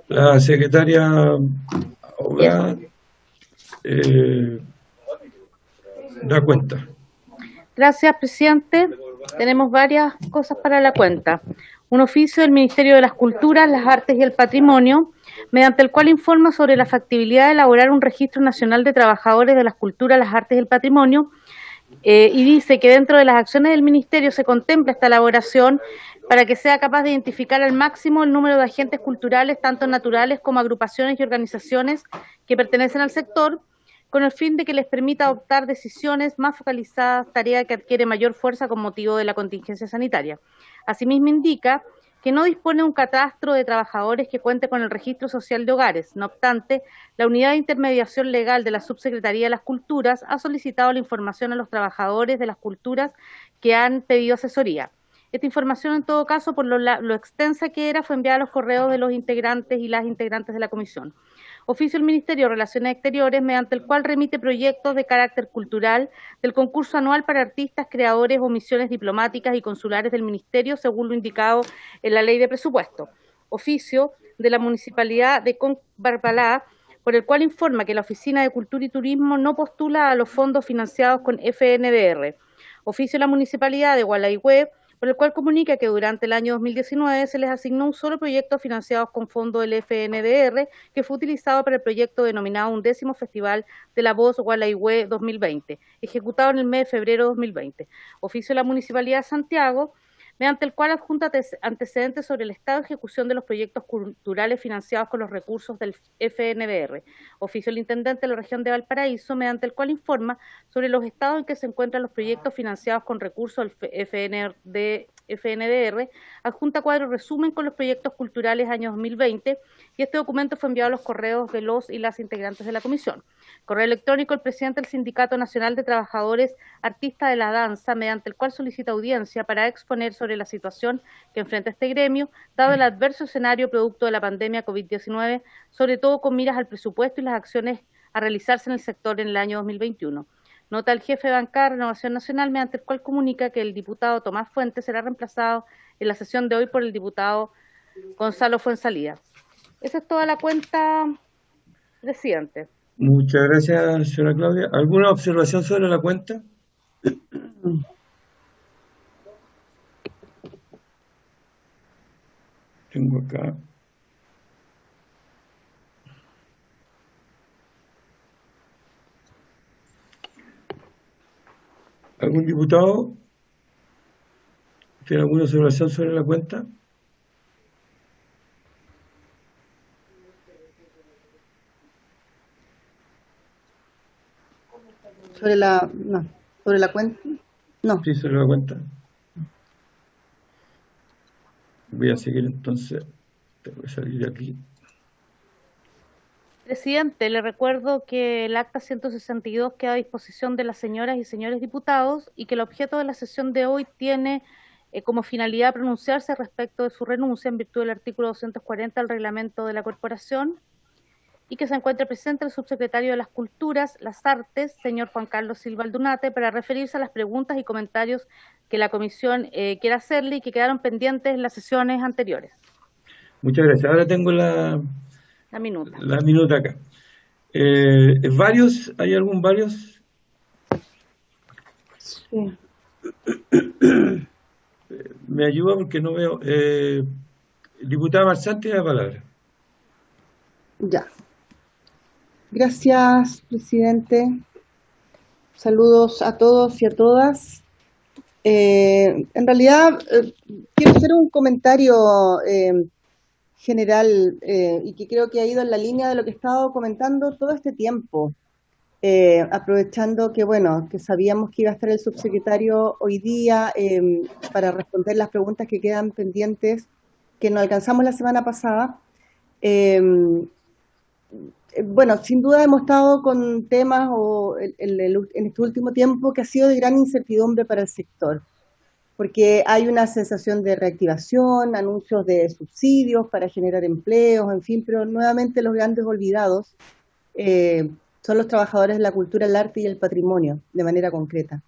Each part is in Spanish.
La secretaria abogada da cuenta. Gracias, presidente. Tenemos varias cosas para la cuenta. Un oficio del Ministerio de las Culturas, las Artes y el Patrimonio, mediante el cual informa sobre la factibilidad de elaborar un registro nacional de trabajadores de las culturas, las artes y el patrimonio, y dice que dentro de las acciones del Ministerio se contempla esta elaboración para que sea capaz de identificar al máximo el número de agentes culturales, tanto naturales como agrupaciones y organizaciones que pertenecen al sector, con el fin de que les permita adoptar decisiones más focalizadas, tarea que adquiere mayor fuerza con motivo de la contingencia sanitaria. Asimismo indica que no dispone de un catastro de trabajadores que cuente con el registro social de hogares. No obstante, la Unidad de Intermediación Legal de la Subsecretaría de las Culturas ha solicitado la información a los trabajadores de las culturas que han pedido asesoría. Esta información, en todo caso, por lo extensa que era, fue enviada a los correos de los integrantes y las integrantes de la comisión. Oficio del Ministerio de Relaciones Exteriores, mediante el cual remite proyectos de carácter cultural del concurso anual para artistas, creadores o misiones diplomáticas y consulares del Ministerio, según lo indicado en la Ley de Presupuesto. Oficio de la Municipalidad de Combarbalá, por el cual informa que la Oficina de Cultura y Turismo no postula a los fondos financiados con FNDR. Oficio de la Municipalidad de Gualaihue, por el cual comunica que durante el año 2019 se les asignó un solo proyecto financiado con fondo del FNDR, que fue utilizado para el proyecto denominado 11º Festival de la Voz Gualaihue 2020, ejecutado en el mes de febrero de 2020. Oficio de la Municipalidad de Santiago, mediante el cual adjunta antecedentes sobre el estado de ejecución de los proyectos culturales financiados con los recursos del FNDR. Oficio del Intendente de la Región de Valparaíso, mediante el cual informa sobre los estados en que se encuentran los proyectos financiados con recursos del FNDR, adjunta cuadro resumen con los proyectos culturales año 2020, y este documento fue enviado a los correos de los y las integrantes de la comisión. Correo electrónico, el presidente del Sindicato Nacional de Trabajadores Artistas de la Danza, mediante el cual solicita audiencia para exponer sobre la situación que enfrenta este gremio, dado el adverso escenario producto de la pandemia COVID-19, sobre todo con miras al presupuesto y las acciones a realizarse en el sector en el año 2021. Nota al jefe de bancada Renovación Nacional, mediante el cual comunica que el diputado Tomás Fuentes será reemplazado en la sesión de hoy por el diputado Gonzalo Fuenzalida. Esa es toda la cuenta, presidente. Muchas gracias, señora Claudia. ¿Alguna observación sobre la cuenta? Tengo acá. ¿Algún diputado tiene alguna observación sobre la cuenta? Sobre la cuenta, no. Sí, sobre la cuenta. Voy a seguir entonces. Tengo que salir de aquí. Presidente, le recuerdo que el acta 162 queda a disposición de las señoras y señores diputados y que el objeto de la sesión de hoy tiene como finalidad pronunciarse respecto de su renuncia en virtud del artículo 240 del reglamento de la corporación, y que se encuentre presente el subsecretario de las Culturas, las Artes, señor Juan Carlos Silva Aldunate, para referirse a las preguntas y comentarios que la comisión quiera hacerle y que quedaron pendientes en las sesiones anteriores. Muchas gracias. Ahora tengo la minuta acá. ¿Varios? ¿Hay algún varios? Sí. Me ayuda porque no veo. Diputada Marzán, tiene la palabra. Ya. Gracias, presidente. Saludos a todos y a todas. En realidad, quiero hacer un comentario general y que creo que ha ido en la línea de lo que he estado comentando todo este tiempo, aprovechando que, bueno, que sabíamos que iba a estar el subsecretario hoy día para responder las preguntas que quedan pendientes, que no alcanzamos la semana pasada. Bueno, sin duda hemos estado con temas en este último tiempo que ha sido de gran incertidumbre para el sector, porque hay una sensación de reactivación, anuncios de subsidios para generar empleos, en fin, pero nuevamente los grandes olvidados son los trabajadores de la cultura, el arte y el patrimonio, de manera concreta.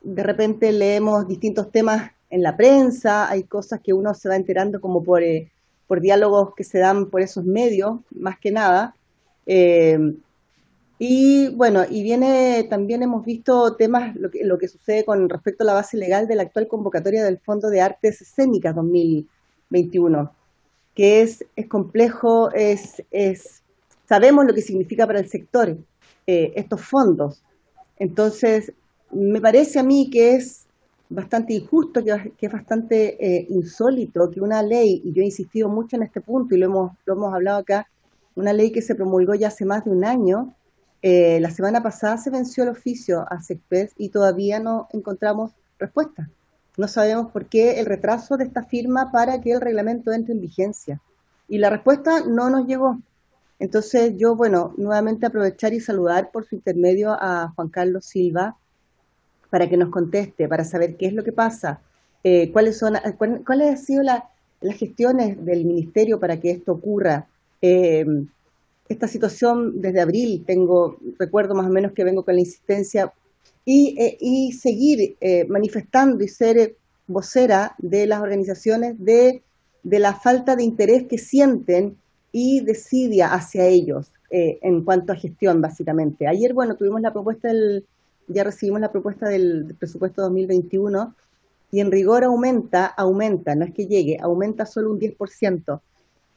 de repente leemos distintos temas en la prensa, hay cosas que uno se va enterando como por diálogos que se dan por esos medios, más que nada. Eh, y bueno, y viene, también hemos visto temas, lo que sucede con respecto a la base legal de la actual convocatoria del Fondo de Artes Escénicas 2021, que es complejo, sabemos lo que significa para el sector estos fondos. Entonces, me parece a mí que es bastante injusto, que es bastante insólito que una ley, y yo he insistido mucho en este punto y lo hemos hablado acá, una ley que se promulgó ya hace más de un año, la semana pasada se venció el oficio a SECPES y todavía no encontramos respuesta. No sabemos por qué el retraso de esta firma para que el reglamento entre en vigencia. Y la respuesta no nos llegó. Entonces yo, bueno, nuevamente aprovechar y saludar por su intermedio a Juan Carlos Silva para que nos conteste, para saber qué es lo que pasa, cuáles han sido las gestiones del ministerio para que esto ocurra. Esta situación desde abril, recuerdo más o menos que vengo con la insistencia, y seguir manifestando y ser vocera de las organizaciones de la falta de interés que sienten y desidia hacia ellos en cuanto a gestión, básicamente. Ayer, bueno, ya recibimos la propuesta del presupuesto 2021 y en rigor aumenta, no es que llegue, aumenta solo un 10%.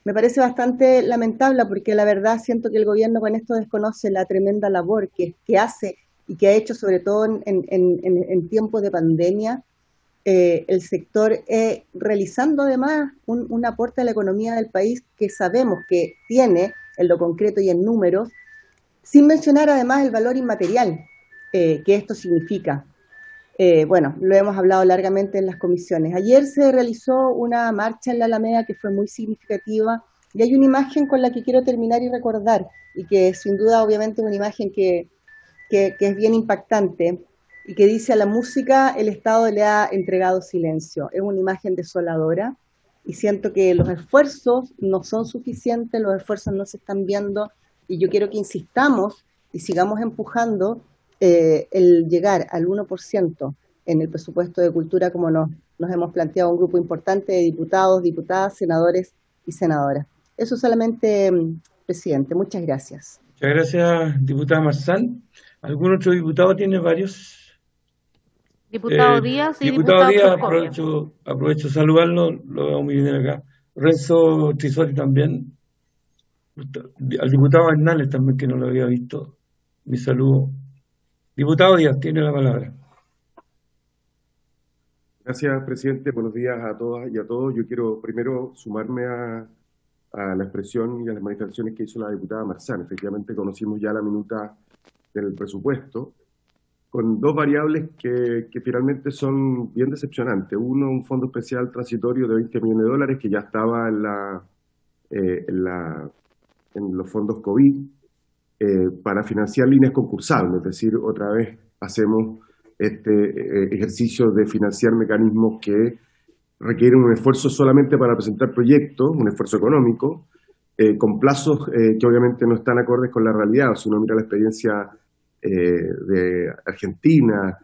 Me parece bastante lamentable porque la verdad siento que el gobierno con esto desconoce la tremenda labor que hace y que ha hecho sobre todo en tiempos de pandemia el sector, realizando además un aporte a la economía del país que sabemos que tiene en lo concreto y en números, sin mencionar además el valor inmaterial que esto significa. Bueno, lo hemos hablado largamente en las comisiones. Ayer se realizó una marcha en la Alameda que fue muy significativa y hay una imagen con la que quiero terminar y recordar y que sin duda obviamente es una imagen que es bien impactante y que dice: a la música el Estado le ha entregado silencio. Es una imagen desoladora y siento que los esfuerzos no son suficientes, los esfuerzos no se están viendo y yo quiero que insistamos y sigamos empujando el llegar al 1% en el presupuesto de cultura como nos hemos planteado un grupo importante de diputados, diputadas, senadores y senadoras. Eso solamente, presidente. Muchas gracias. Muchas gracias, diputada Marzal. ¿Algún otro diputado tiene varios? Diputado Díaz y diputado Díaz, Cruzcoque. aprovecho de saludarlo, lo veo muy bien acá. Renzo Trisotti también. Al diputado Hernández también, que no lo había visto. Mi saludo. Diputado Díaz, tiene la palabra. Gracias, presidente. Buenos días a todas y a todos. Yo quiero primero sumarme a la expresión y a las manifestaciones que hizo la diputada Marzán. Efectivamente, conocimos ya la minuta del presupuesto, con dos variables que finalmente son bien decepcionantes. Uno, un fondo especial transitorio de $20 millones que ya estaba en los fondos COVID, para financiar líneas concursables, es decir, otra vez hacemos este ejercicio de financiar mecanismos que requieren un esfuerzo solamente para presentar proyectos, un esfuerzo económico, con plazos que obviamente no están acordes con la realidad. Si uno mira la experiencia de Argentina,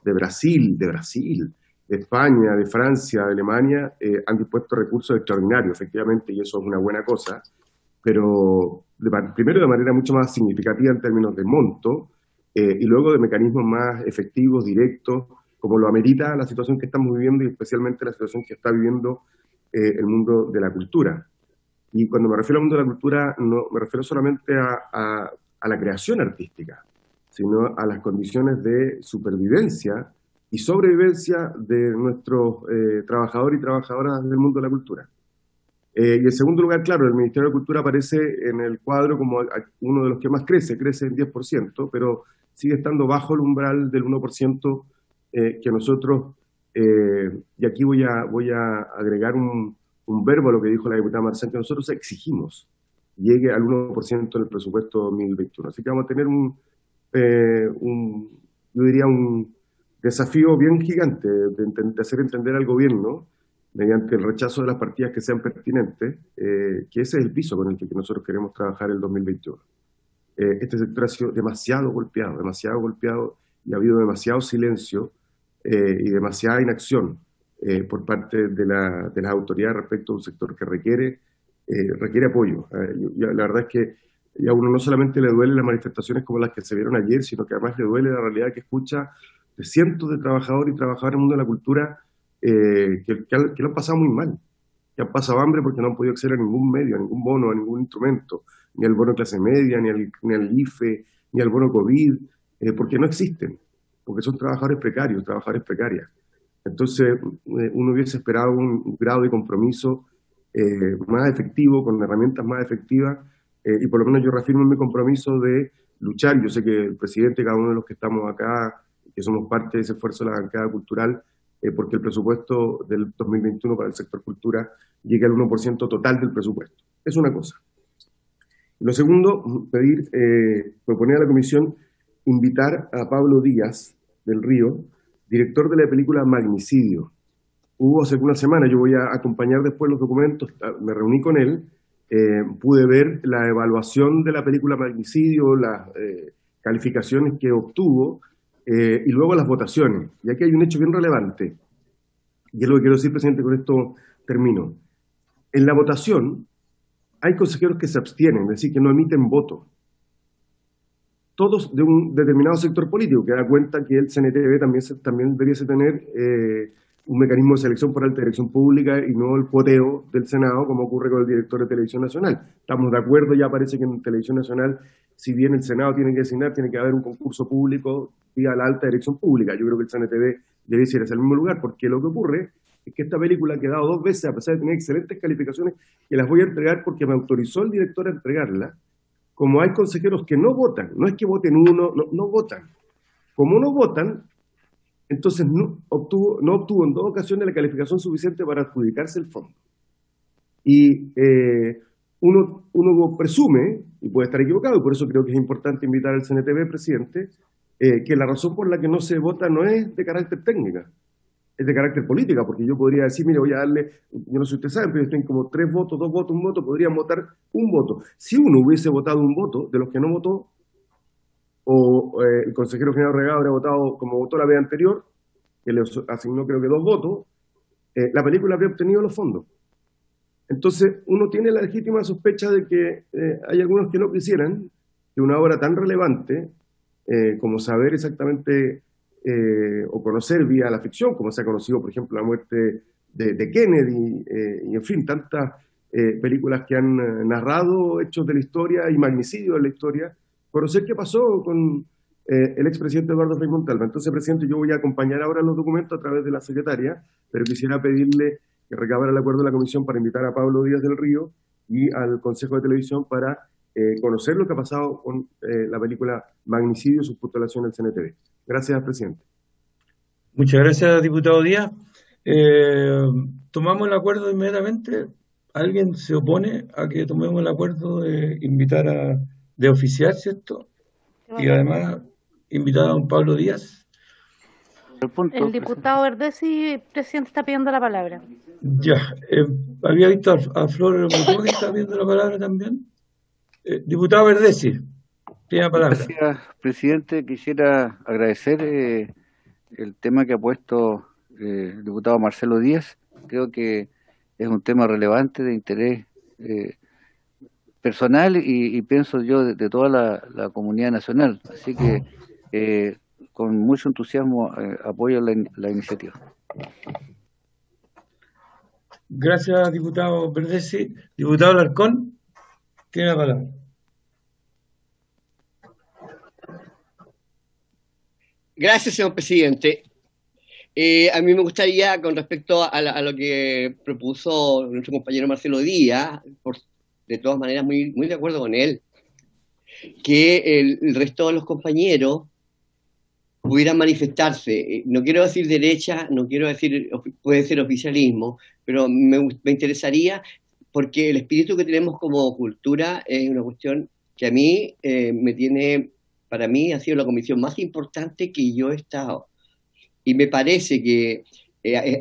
de Brasil, de España, de Francia, de Alemania, han dispuesto recursos extraordinarios, efectivamente, y eso es una buena cosa, pero primero de manera mucho más significativa en términos de monto, y luego de mecanismos más efectivos, directos, como lo amerita la situación que estamos viviendo y especialmente la situación que está viviendo el mundo de la cultura. Y cuando me refiero al mundo de la cultura, no me refiero solamente a la creación artística, sino a las condiciones de supervivencia y sobrevivencia de nuestros trabajadores y trabajadoras del mundo de la cultura. Y en segundo lugar, claro, el Ministerio de Cultura aparece en el cuadro como uno de los que más crece en 10%, pero sigue estando bajo el umbral del 1% que nosotros, y aquí voy a agregar un verbo a lo que dijo la diputada Marzán, que nosotros exigimos llegue al 1% en el presupuesto 2021. Así que vamos a tener yo diría un desafío bien gigante de hacer entender al gobierno, mediante el rechazo de las partidas que sean pertinentes, que ese es el piso con el que nosotros queremos trabajar el 2021. Este sector ha sido demasiado golpeado y ha habido demasiado silencio y demasiada inacción por parte de las autoridades respecto a un sector que requiere apoyo. La verdad es que a uno no solamente le duelen las manifestaciones como las que se vieron ayer, sino que además le duele la realidad que escucha de cientos de trabajadores y trabajadoras del mundo de la cultura que lo han pasado muy mal, que han pasado hambre porque no han podido acceder a ningún medio, a ningún bono, a ningún instrumento, ni al bono clase media, ni al IFE, ni al bono COVID, porque no existen, porque son trabajadores precarios, trabajadoras precarias. Entonces, uno hubiese esperado un grado de compromiso más efectivo, con herramientas más efectivas, y por lo menos yo reafirmo mi compromiso de luchar. Yo sé que el presidente, cada uno de los que estamos acá, que somos parte de ese esfuerzo de la bancada cultural, porque el presupuesto del 2021 para el sector cultura llegue al 1% total del presupuesto. Es una cosa. Lo segundo, proponer a la comisión invitar a Pablo Díaz del Río, director de la película Magnicidio. Hubo hace una semana, yo voy a acompañar después los documentos, me reuní con él, pude ver la evaluación de la película Magnicidio, las calificaciones que obtuvo, y luego las votaciones. Y aquí hay un hecho bien relevante, y es lo que quiero decir, presidente, con esto termino. En la votación hay consejeros que se abstienen, es decir, que no emiten voto. Todos de un determinado sector político, que da cuenta que el CNTV también debiese tener un mecanismo de selección por alta dirección pública y no el cuoteo del Senado, como ocurre con el director de Televisión Nacional. Estamos de acuerdo, ya parece que en Televisión Nacional, si bien el Senado tiene que designar, tiene que haber un concurso público vía la alta dirección pública. Yo creo que el CNTV debiese ir hacia el mismo lugar, porque lo que ocurre es que esta película ha quedado 2 veces, a pesar de tener excelentes calificaciones, que las voy a entregar porque me autorizó el director a entregarla. Como hay consejeros que no votan, no es que voten uno, no votan. Como no votan, entonces no obtuvo en 2 ocasiones la calificación suficiente para adjudicarse el fondo. Y uno presume, y puede estar equivocado, y por eso creo que es importante invitar al CNTV, presidente, que la razón por la que no se vota no es de carácter técnica, es de carácter política, porque yo podría decir, mire, voy a darle, yo no sé si ustedes saben, pero estoy como 3 votos, 2 votos, 1 voto, podrían votar 1 voto. Si uno hubiese votado 1 voto, de los que no votó, o el consejero general Regado habría votado como votó la vez anterior, que le asignó creo que 2 votos, la película habría obtenido los fondos. Entonces, uno tiene la legítima sospecha de que hay algunos que no quisieran que una obra tan relevante como saber exactamente o conocer vía la ficción, como se ha conocido, por ejemplo, la muerte de Kennedy, y en fin, tantas películas que han narrado hechos de la historia y magnicidios de la historia, conocer qué pasó con el expresidente Eduardo Frei Montalva. Entonces, presidente, yo voy a acompañar ahora los documentos a través de la secretaria, pero quisiera pedirle que recabara el acuerdo de la comisión para invitar a Pablo Díaz del Río y al Consejo de Televisión para conocer lo que ha pasado con la película Magnicidio y su postulación al CNTV. Gracias, presidente. Muchas gracias, diputado Díaz. Tomamos el acuerdo inmediatamente. ¿Alguien se opone a que tomemos el acuerdo de invitar de oficiar, ¿cierto? Y además invitar a don Pablo Díaz. El diputado Verdesi, presidente, está pidiendo la palabra. Ya, había visto a Flor Botó que está pidiendo la palabra también. Diputado Verdesi, tiene la palabra. Gracias, presidente. Quisiera agradecer el tema que ha puesto el diputado Marcelo Díaz. Creo que es un tema relevante, de interés personal y pienso yo de toda la comunidad nacional. Así que con mucho entusiasmo apoyo la iniciativa. Gracias, diputado Verdesi. Diputado Alarcón, tiene la palabra. Gracias, señor presidente. A mí me gustaría, con respecto a lo que propuso nuestro compañero Marcelo Díaz, de todas maneras muy de acuerdo con él, que el resto de los compañeros pudieran manifestarse. No quiero decir derecha, no quiero decir, puede ser oficialismo, pero me interesaría, porque el espíritu que tenemos como cultura es una cuestión que a mí para mí ha sido la comisión más importante que yo he estado. Y me parece que,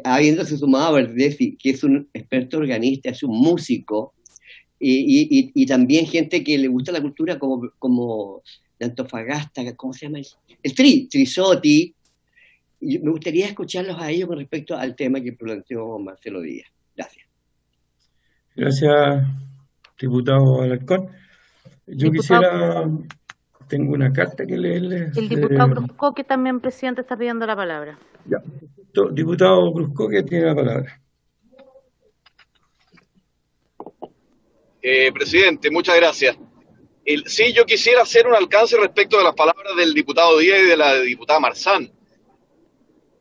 habiéndose sumado a Verdesi, que es un experto organista, es un músico, y también gente que le gusta la cultura como de Antofagasta, ¿cómo se llama? El Trisotti, me gustaría escucharlos a ellos con respecto al tema que planteó Marcelo Díaz. Gracias. Gracias, diputado Alarcón. Yo quisiera, tengo una carta que leerle. El diputado Cruzco, que también, presidente, está pidiendo la palabra. Ya. Diputado Cruzco, que tiene la palabra. Presidente, muchas gracias. Sí, yo quisiera hacer un alcance respecto de las palabras del diputado Díaz y de la diputada Marzán.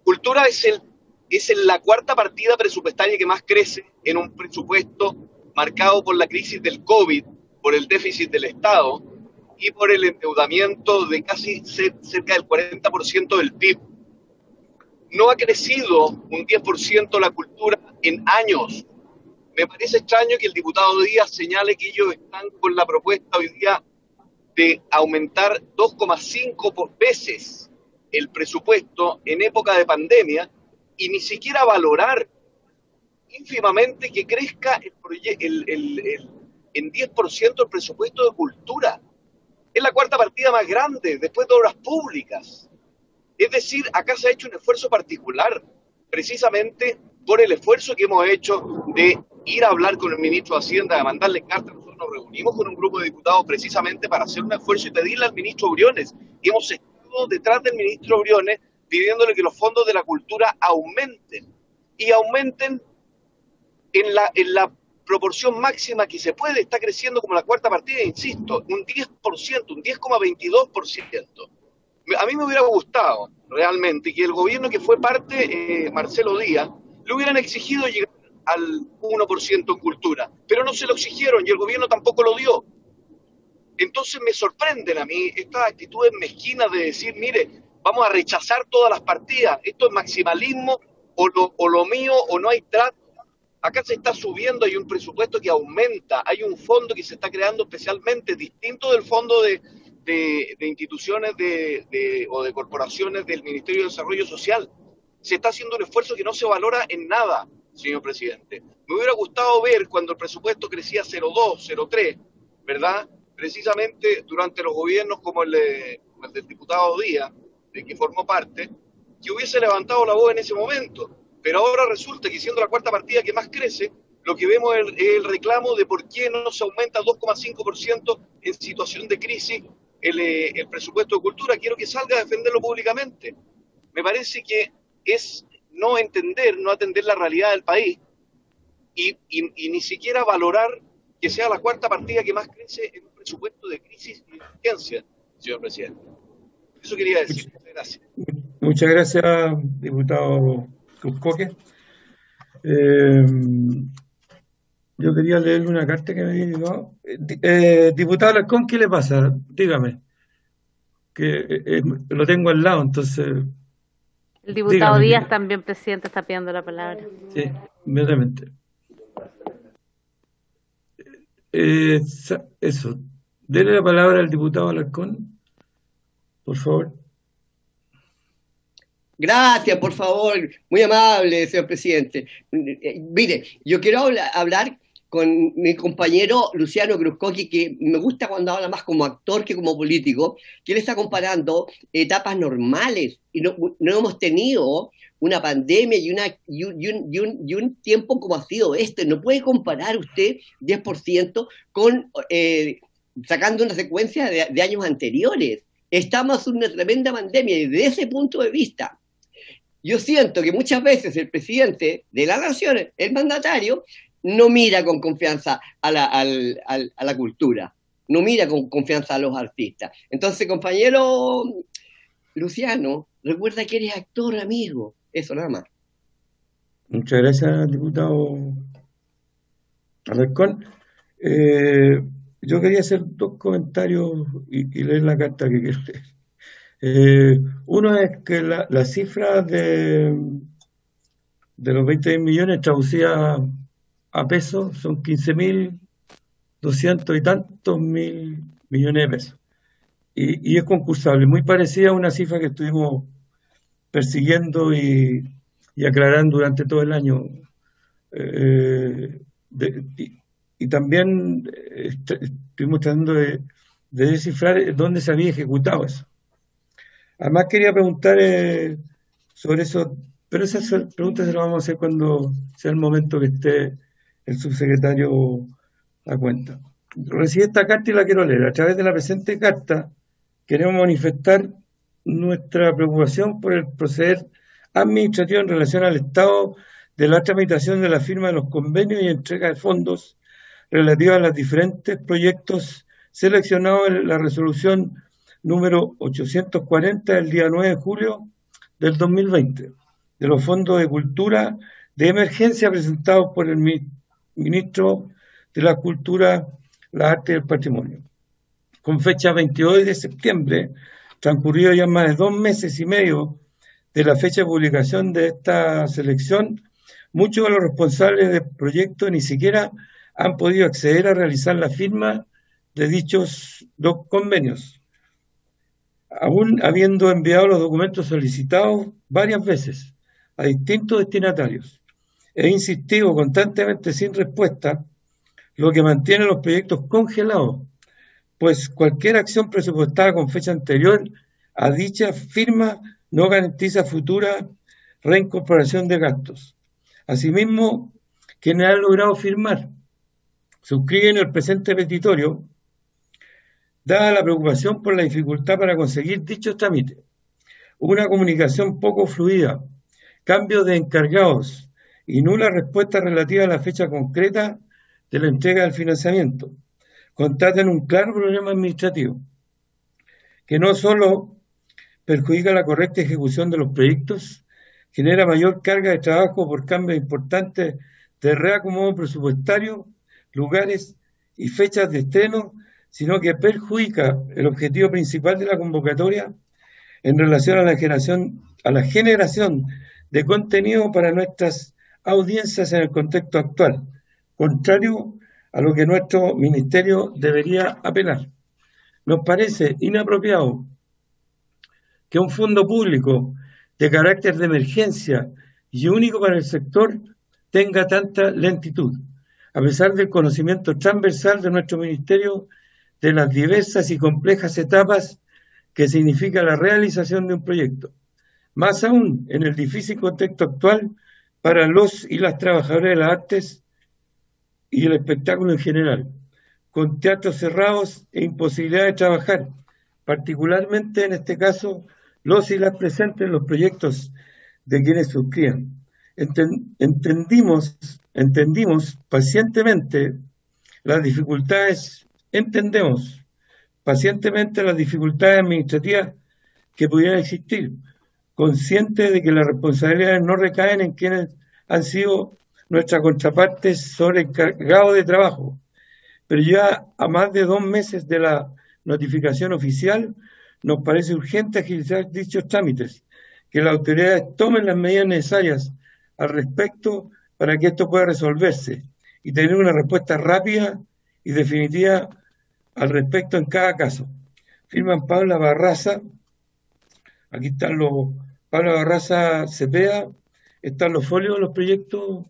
Cultura es la cuarta partida presupuestaria que más crece en un presupuesto marcado por la crisis del COVID, por el déficit del Estado y por el endeudamiento de casi cerca del 40% del PIB. No ha crecido un 10% la cultura en años. Me parece extraño que el diputado Díaz señale que ellos están con la propuesta hoy día de aumentar 2,5 veces el presupuesto en época de pandemia y ni siquiera valorar ínfimamente que crezca en 10% el presupuesto de cultura. Es la cuarta partida más grande después de obras públicas. Es decir, acá se ha hecho un esfuerzo particular, precisamente por el esfuerzo que hemos hecho de ir a hablar con el ministro de Hacienda, de mandarle cartas. Nosotros nos reunimos con un grupo de diputados precisamente para hacer un esfuerzo y pedirle al ministro Briones. Hemos estado detrás del ministro Briones pidiéndole que los fondos de la cultura aumenten y aumenten en la proporción máxima que se puede. Está creciendo como la cuarta partida, insisto, un 10%, un 10,22%. A mí me hubiera gustado realmente que el gobierno que fue parte, Marcelo Díaz, le hubieran exigido llegar al 1% en cultura, pero no se lo exigieron y el gobierno tampoco lo dio. Entonces me sorprenden a mí estas actitudes mezquinas de decir, mire, vamos a rechazar todas las partidas, esto es maximalismo, o lo mío o no hay trato. Acá se está subiendo, hay un presupuesto que aumenta, hay un fondo que se está creando especialmente distinto del fondo de instituciones o de corporaciones del Ministerio de Desarrollo Social. Se está haciendo un esfuerzo que no se valora en nada, señor presidente. Me hubiera gustado ver cuando el presupuesto crecía 0,2, 0,3, ¿verdad? Precisamente durante los gobiernos como el del diputado Díaz, de que formó parte, que hubiese levantado la voz en ese momento. Pero ahora resulta que siendo la cuarta partida que más crece, lo que vemos es el reclamo de por qué no se aumenta 2,5% en situación de crisis el presupuesto de cultura. Quiero que salga a defenderlo públicamente. Me parece que es no atender la realidad del país y ni siquiera valorar que sea la cuarta partida que más crece en un presupuesto de crisis y de emergencia, señor presidente. Eso quería decir. Muchas gracias. Muchas gracias, diputado Cruzcoque. Yo quería leerle una carta que me había llegado. Diputado Alarcón, ¿qué le pasa? Dígame. Que lo tengo al lado, entonces... El diputado dígame, Díaz también, presidente, está pidiendo la palabra. Sí, inmediatamente. Eso. Dele la palabra al diputado Alarcón, por favor. Gracias, por favor. Muy amable, señor presidente. Mire, yo quiero hablar con mi compañero Luciano Cruzcoque, que me gusta cuando habla más como actor que como político, que él está comparando etapas normales y no hemos tenido una pandemia y un tiempo como ha sido este. No puede comparar usted 10% con sacando una secuencia de años anteriores. Estamos en una tremenda pandemia y desde ese punto de vista yo siento que muchas veces el presidente de la nación, el mandatario, no mira con confianza a la cultura, no mira con confianza a los artistas. Entonces, compañero Luciano, recuerda que eres actor, amigo. Eso nada más. Muchas gracias, diputado Alarcón. Yo quería hacer dos comentarios y leer la carta que quiero leer. Uno es que la cifra de los 20 millones traducida a pesos son 15.200 y tantos mil millones de pesos. Y es concursable, muy parecida a una cifra que estuvimos persiguiendo y aclarando durante todo el año. Y también estuvimos tratando de descifrar dónde se había ejecutado eso. Además quería preguntar sobre eso, pero esas preguntas se las vamos a hacer cuando sea el momento que esté el subsecretario a cuenta. Recibí esta carta y la quiero leer. A través de la presente carta queremos manifestar nuestra preocupación por el proceder administrativo en relación al estado de la tramitación de la firma de los convenios y entrega de fondos relativos a los diferentes proyectos seleccionados en la resolución número 840 del día 9 de julio del 2020, de los fondos de cultura de emergencia presentados por el ministro de la Cultura, la Arte y el Patrimonio. Con fecha 22 de septiembre, transcurrido ya más de 2 meses y medio de la fecha de publicación de esta selección, muchos de los responsables del proyecto ni siquiera han podido acceder a realizar la firma de dichos dos convenios, aún habiendo enviado los documentos solicitados varias veces a distintos destinatarios. He insistido constantemente sin respuesta, lo que mantiene los proyectos congelados, pues cualquier acción presupuestada con fecha anterior a dicha firma no garantiza futura reincorporación de gastos. Asimismo, quienes han logrado firmar suscriben el presente petitorio, dada la preocupación por la dificultad para conseguir dichos trámites, una comunicación poco fluida, cambios de encargados y nula respuesta relativa a la fecha concreta de la entrega del financiamiento, constatan un claro problema administrativo, que no solo perjudica la correcta ejecución de los proyectos, genera mayor carga de trabajo por cambios importantes de reacomodo presupuestario, lugares y fechas de estreno, sino que perjudica el objetivo principal de la convocatoria en relación a la generación de contenido para nuestras audiencias en el contexto actual, contrario a lo que nuestro ministerio debería apelar. Nos parece inapropiado que un fondo público de carácter de emergencia y único para el sector tenga tanta lentitud, a pesar del conocimiento transversal de nuestro ministerio de las diversas y complejas etapas que significa la realización de un proyecto. Más aún en el difícil contexto actual para los y las trabajadoras de las artes y el espectáculo en general, con teatros cerrados e imposibilidad de trabajar, particularmente en este caso los y las presentes en los proyectos de quienes suscriban. Entendimos pacientemente las dificultades administrativas que pudieran existir, conscientes de que las responsabilidades no recaen en quienes han sido nuestras contrapartes sobrecargados de trabajo, pero ya a más de 2 meses de la notificación oficial nos parece urgente agilizar dichos trámites, que las autoridades tomen las medidas necesarias al respecto para que esto pueda resolverse y tener una respuesta rápida y definitiva al respecto en cada caso. Firman Paula Barraza, aquí están Paula Barraza Cepeda, están los folios de los proyectos,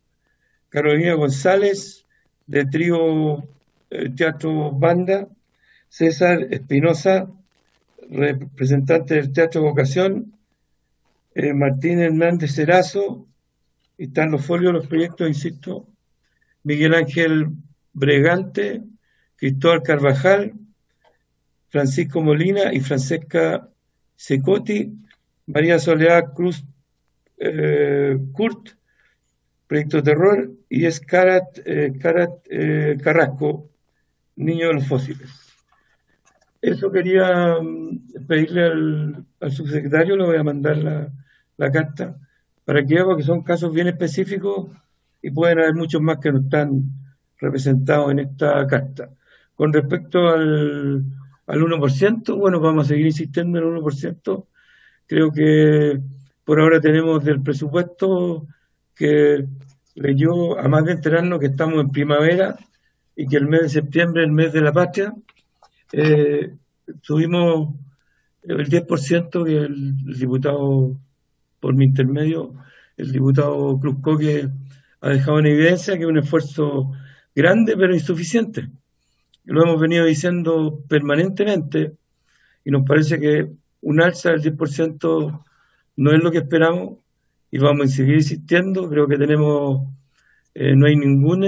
Carolina González, de Trío Teatro Banda, César Espinosa, representante del Teatro Vocación, Martín Hernández Cerazo, están los folios de los proyectos, insisto, Miguel Ángel Bregante, Cristóbal Carvajal, Francisco Molina y Francesca Secotti, María Soledad Cruz Kurt, Proyecto Terror, y es Carrasco, Niño de los Fósiles. Eso quería pedirle al subsecretario, le voy a mandar la carta, para que vea, porque son casos bien específicos y pueden haber muchos más que no están representados en esta carta. Con respecto al 1%, bueno, vamos a seguir insistiendo en el 1%. Creo que por ahora tenemos del presupuesto que leyó, a más de enterarnos que estamos en primavera y que el mes de septiembre es el mes de la patria, subimos el 10%, que el diputado, por mi intermedio, el diputado Cruzco, que ha dejado en evidencia que es un esfuerzo grande pero insuficiente. Lo hemos venido diciendo permanentemente y nos parece que un alza del 10% no es lo que esperamos y vamos a seguir insistiendo. Creo que no hay ningún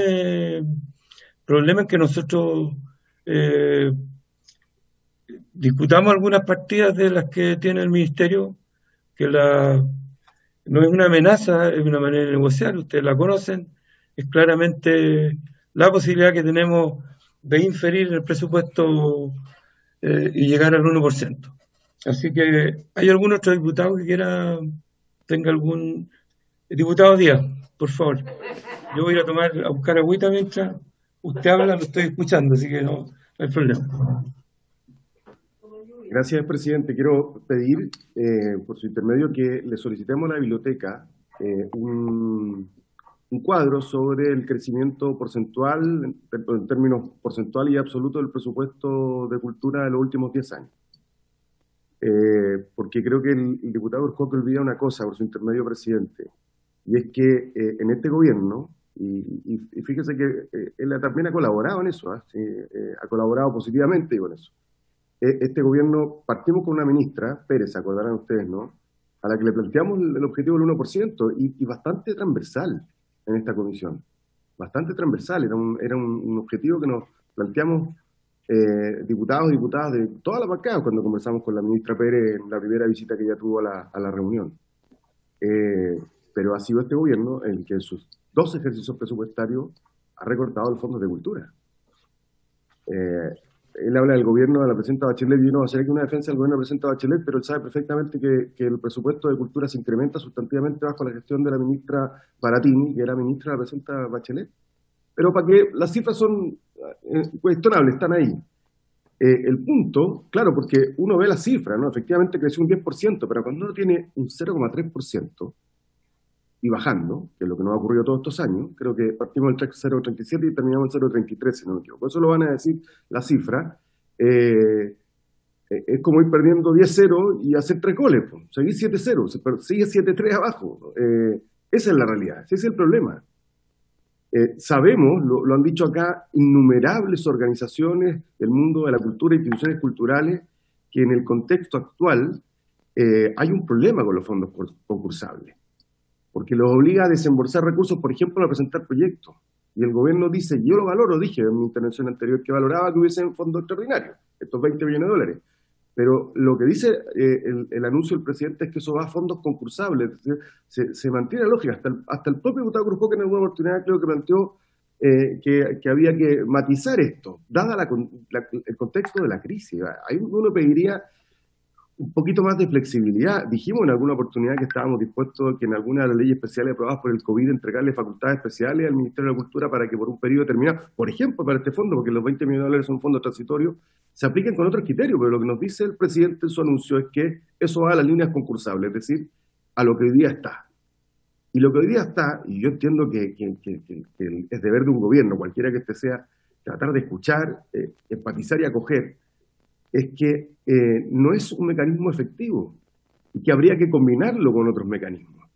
problema en que nosotros discutamos algunas partidas de las que tiene el Ministerio, que no es una amenaza, es una manera de negociar, ustedes la conocen, es claramente la posibilidad que tenemos de inferir el presupuesto y llegar al 1%. Así que, ¿hay algún otro diputado que tenga algún... Diputado Díaz, por favor. Yo voy a ir a buscar agüita mientras usted habla, lo estoy escuchando, así que no hay problema. Gracias, presidente. Quiero pedir, por su intermedio, que le solicitemos a la biblioteca un cuadro sobre el crecimiento porcentual, en términos porcentual y absoluto, del presupuesto de cultura de los últimos 10 años. Porque creo que el diputado Urjoque olvida una cosa, por su intermedio, presidente, y es que en este gobierno, y fíjese que él también ha colaborado en eso, sí, ha colaborado positivamente con eso. Este gobierno, partimos con una ministra, Pérez, acordarán ustedes, ¿no?, a la que le planteamos el objetivo del 1% y bastante transversal en esta comisión. Bastante transversal, era un objetivo que nos planteamos diputados y diputadas de todas las bancadas cuando conversamos con la ministra Pérez en la primera visita que ella tuvo a la reunión. Pero ha sido este gobierno el que en sus 2 ejercicios presupuestarios ha recortado los fondos de cultura. Él habla del gobierno de la presidenta Bachelet, y yo no voy a hacer aquí una defensa del gobierno de la presidenta Bachelet, pero él sabe perfectamente que el presupuesto de cultura se incrementa sustantivamente bajo la gestión de la ministra Baratini, que era ministra de la presidenta Bachelet. Pero para que las cifras son cuestionables, están ahí. El punto, claro, porque uno ve las cifras, ¿no? Efectivamente creció un 10%, pero cuando uno tiene un 0,3% y bajando, que es lo que nos ha ocurrido todos estos años, creo que partimos del 0,37 y terminamos el 0,33, si no me equivoco. Eso lo van a decir las cifras. Es como ir perdiendo 10-0 y hacer 3 goles. Pues. Seguir 7-0, pero sigue 7-3 abajo. Esa es la realidad, ese es el problema. Sabemos, lo han dicho acá innumerables organizaciones del mundo de la cultura e instituciones culturales, que en el contexto actual hay un problema con los fondos concursables, porque los obliga a desembolsar recursos, por ejemplo, a presentar proyectos. Y el gobierno dice, yo lo valoro, dije en mi intervención anterior, que valoraba que hubiesen fondos extraordinarios, estos 20 millones de dólares. Pero lo que dice el anuncio del presidente es que eso va a fondos concursables. Se mantiene la lógica. Hasta el propio diputado Urjoque en alguna oportunidad creo que planteó que había que matizar esto, dada el contexto de la crisis. Ahí uno pediría un poquito más de flexibilidad. Dijimos en alguna oportunidad que estábamos dispuestos que en alguna de las leyes especiales aprobadas por el COVID entregarle facultades especiales al Ministerio de la Cultura para que por un periodo determinado, por ejemplo, para este fondo, porque los 20 millones de dólares son fondos transitorios, se apliquen con otros criterios, pero lo que nos dice el presidente en su anuncio es que eso va a las líneas concursables, es decir, a lo que hoy día está. Y lo que hoy día está, y yo entiendo que es deber de un gobierno, cualquiera que este sea, tratar de escuchar, empatizar y acoger, es que no es un mecanismo efectivo y que habría que combinarlo con otros mecanismos.